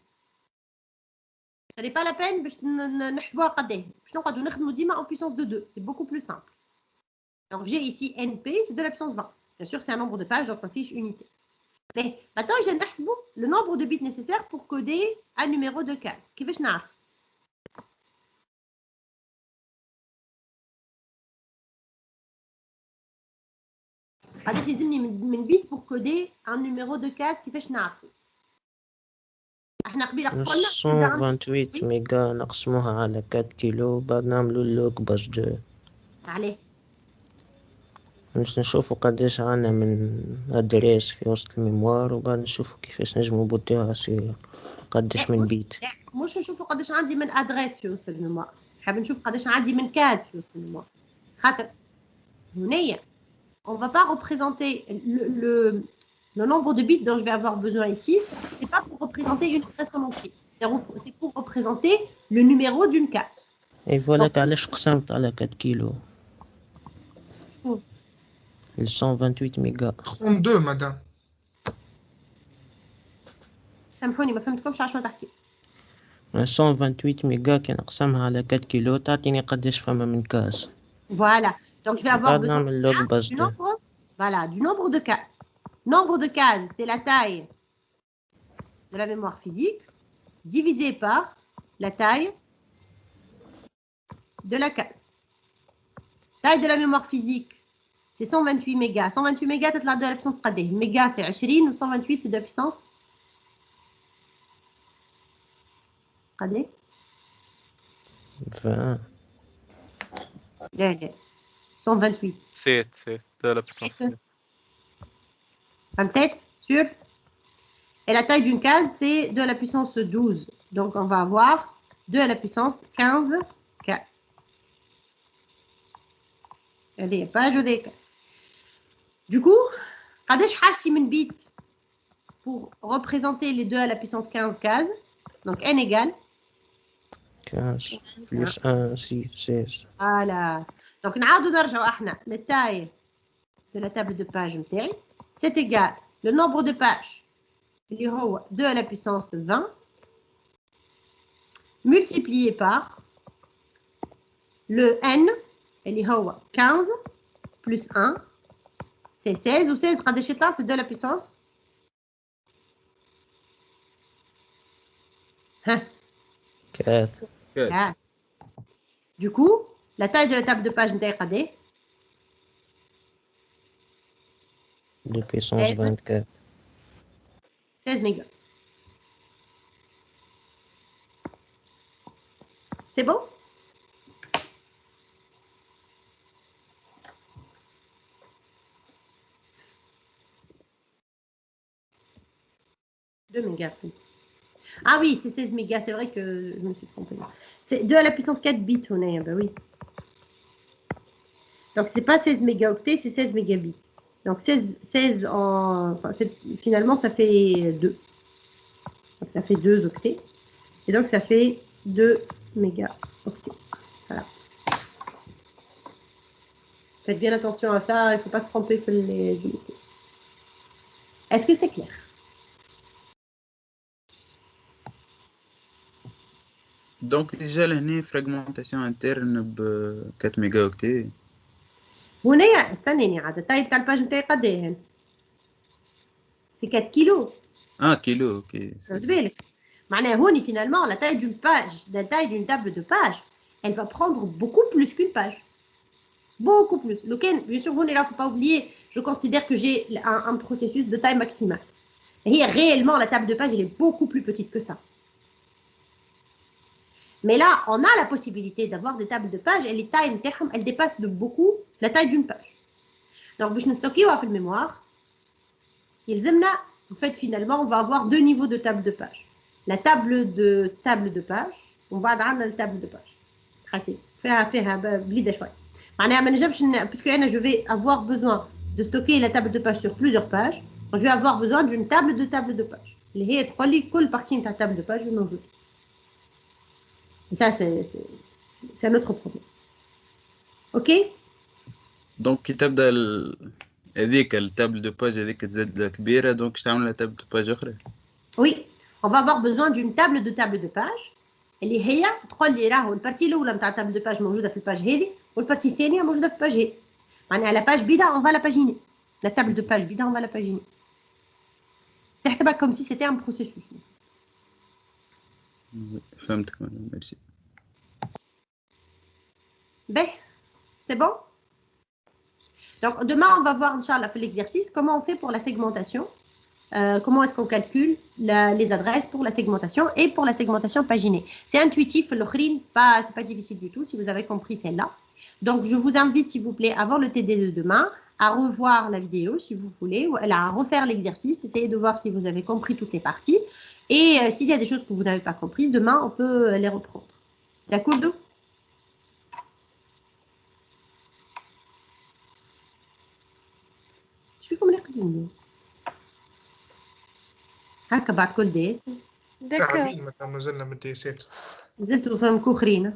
Ce n'est pas la peine en puissance de 2. C'est beaucoup plus simple. Donc, j'ai ici NP, c'est 2 à la puissance 20. Bien sûr, c'est un nombre de pages, donc on fiche unité. Mais maintenant, j'ai le nombre de bits nécessaires pour coder un numéro de case. Qui veut je n'arrive? قداش يلزمني من بيت pour coder un numéro de case كيفاش نعرفوا؟ احنا قبيله قلنا 128 ميجا نقسموها على 4 كيلو بعد نعملوا اللوج باش 2. عليه باش نشوفوا قداش عنا من ادريس في وسط الميموار وبعد نشوفوا كيفاش نجمو نبوتيوها سي قداش من بيت. مش نشوفوا قداش عندي من ادريس في وسط الميموار، حاب نشوف قداش عندي من كاز في وسط الميموار. خاطر هنايا on va pas représenter le nombre de bits dont je vais avoir besoin ici, c'est pas pour représenter une adresse en entier, c'est pour représenter le numéro d'une case. Et voilà علاش قسمت على 4 كيلو. 128 ميجا. 32 مدام. سامحوني ما فهمتكمش على شنو تحكي. 128 ميجا كي نقسمها على 4 كيلو تعطيني قداش فما من كاس. Voilà. Donc, je vais avoir besoin du nombre, voilà, du nombre de cases. Nombre de cases, c'est la taille de la mémoire physique divisé par la taille de la case. Taille de la mémoire physique, c'est 128 mégas. 128 mégas, c'est la de la puissance 3D. Mégas, c'est 20 ou 128, c'est de la puissance 3D. 20. Là. 128. 7 de la puissance 7. 27, sûr. Et la taille d'une case, c'est 2 à la puissance 12. Donc, on va avoir 2 à la puissance 15 cases. Des pages ou des cases. Du coup, قداش حاجتي من bits pour représenter les 2 à la puissance 15 cases. Donc, n égale 15 plus 1, 6, 16. Voilà. Donc, نعاودو نرجعو احنا للتاille de la table de page نتاعي. C'est égal le nombre de pages اللي هو 2 à la puissance 20 multiplié par le n اللي هو 15 plus 1 c'est 16 و 16 قداش يطلع c'est 2 à la puissance 4. Du coup, la taille de la table de page نتاعي قداش 2 puissance 24. 16 mégas. C'est bon? « 2 mégas. Ah oui, c'est 16 mégas. C'est vrai que je me suis trompée. C'est 2 à la puissance 4 bits. On est, ben oui. Donc, c'est pas 16 mégaoctets, c'est 16 mégabits. Donc, 16 en... Enfin, finalement, ça fait 2. Donc, ça fait 2 octets. Et donc, ça fait 2 mégaoctets. Voilà. Faites bien attention à ça. Il ne faut pas se tromper sur les unités. Est-ce que c'est clair? دونك ديجا لهنا فراغمونتاسيون انترن ب 4 ميجا اوكتي. هنايا استناني عاد التايب تاع الباج نتاعي قد ايه هنا؟ سي 4 كيلو. كيلو اوكي. فهمت بالك؟ معناها هوني finalement la taille d'une page, la taille d'une table de page, elle va prendre beaucoup plus qu'une page. Beaucoup plus. Lequel, bien sûr, il ne faut pas oublier, je considère que j'ai un processus de taille maximale. Et réellement, la table de page, elle est beaucoup plus petite que ça. Mais là, on a la possibilité d'avoir des tables de page et les tailles, elles dépassent de beaucoup la taille d'une page. Donc, pour nous stocker dans la mémoire, en fait, finalement, on va avoir deux niveaux de table de page. La table de page, on va dans la table de page. فيها بليدة شوي. معناها ما نجمش puisque أنا je vais avoir besoin de stocker la table de page sur plusieurs pages, je vais avoir besoin d'une table de page. اللي هي تقول لي كل partie نتاع table de page موجودة. Et ça c'est un autre problème. OK? دونك كي تبدا هذيك التابل دو باج هذيك تزاد كبيرة دونك تعمل لها تابل دو باج أخرى. Oui, on va avoir besoin d'une table de page اللي هي تقول لي راهو البارتي الاولى نتاع التابل دو باج موجوده في الباج هذه والبارتي الثانيه موجوده في الباج هذه. معناها لا باج بيدا اون فا لا باجيني. لا تابل دو باج بيدا اون فا لا باجيني. تحسبها كوم سي سيتي ان بروسيسوس. فهمتك ميرسي. Ben, c'est bon? Donc demain on va voir inchallah في l'exercice comment on fait pour la segmentation. Comment est-ce qu'on calcule les adresses pour la segmentation et pour la segmentation paginée. C'est intuitif, c'est pas difficile du tout si vous avez compris celle-là. Donc, je vous invite, s'il vous plaît, avant le TD de demain, à revoir la vidéo si vous voulez, ou à refaire l'exercice, essayez de voir si vous avez compris toutes les parties. Et s'il y a des choses que vous n'avez pas compris, demain, on peut les reprendre. D'accord, d'où? Je suis comme les petits. هكا بعد كل ديس. دكا. مازلنا من الديسات. زلتوا فهمكوا اخرين.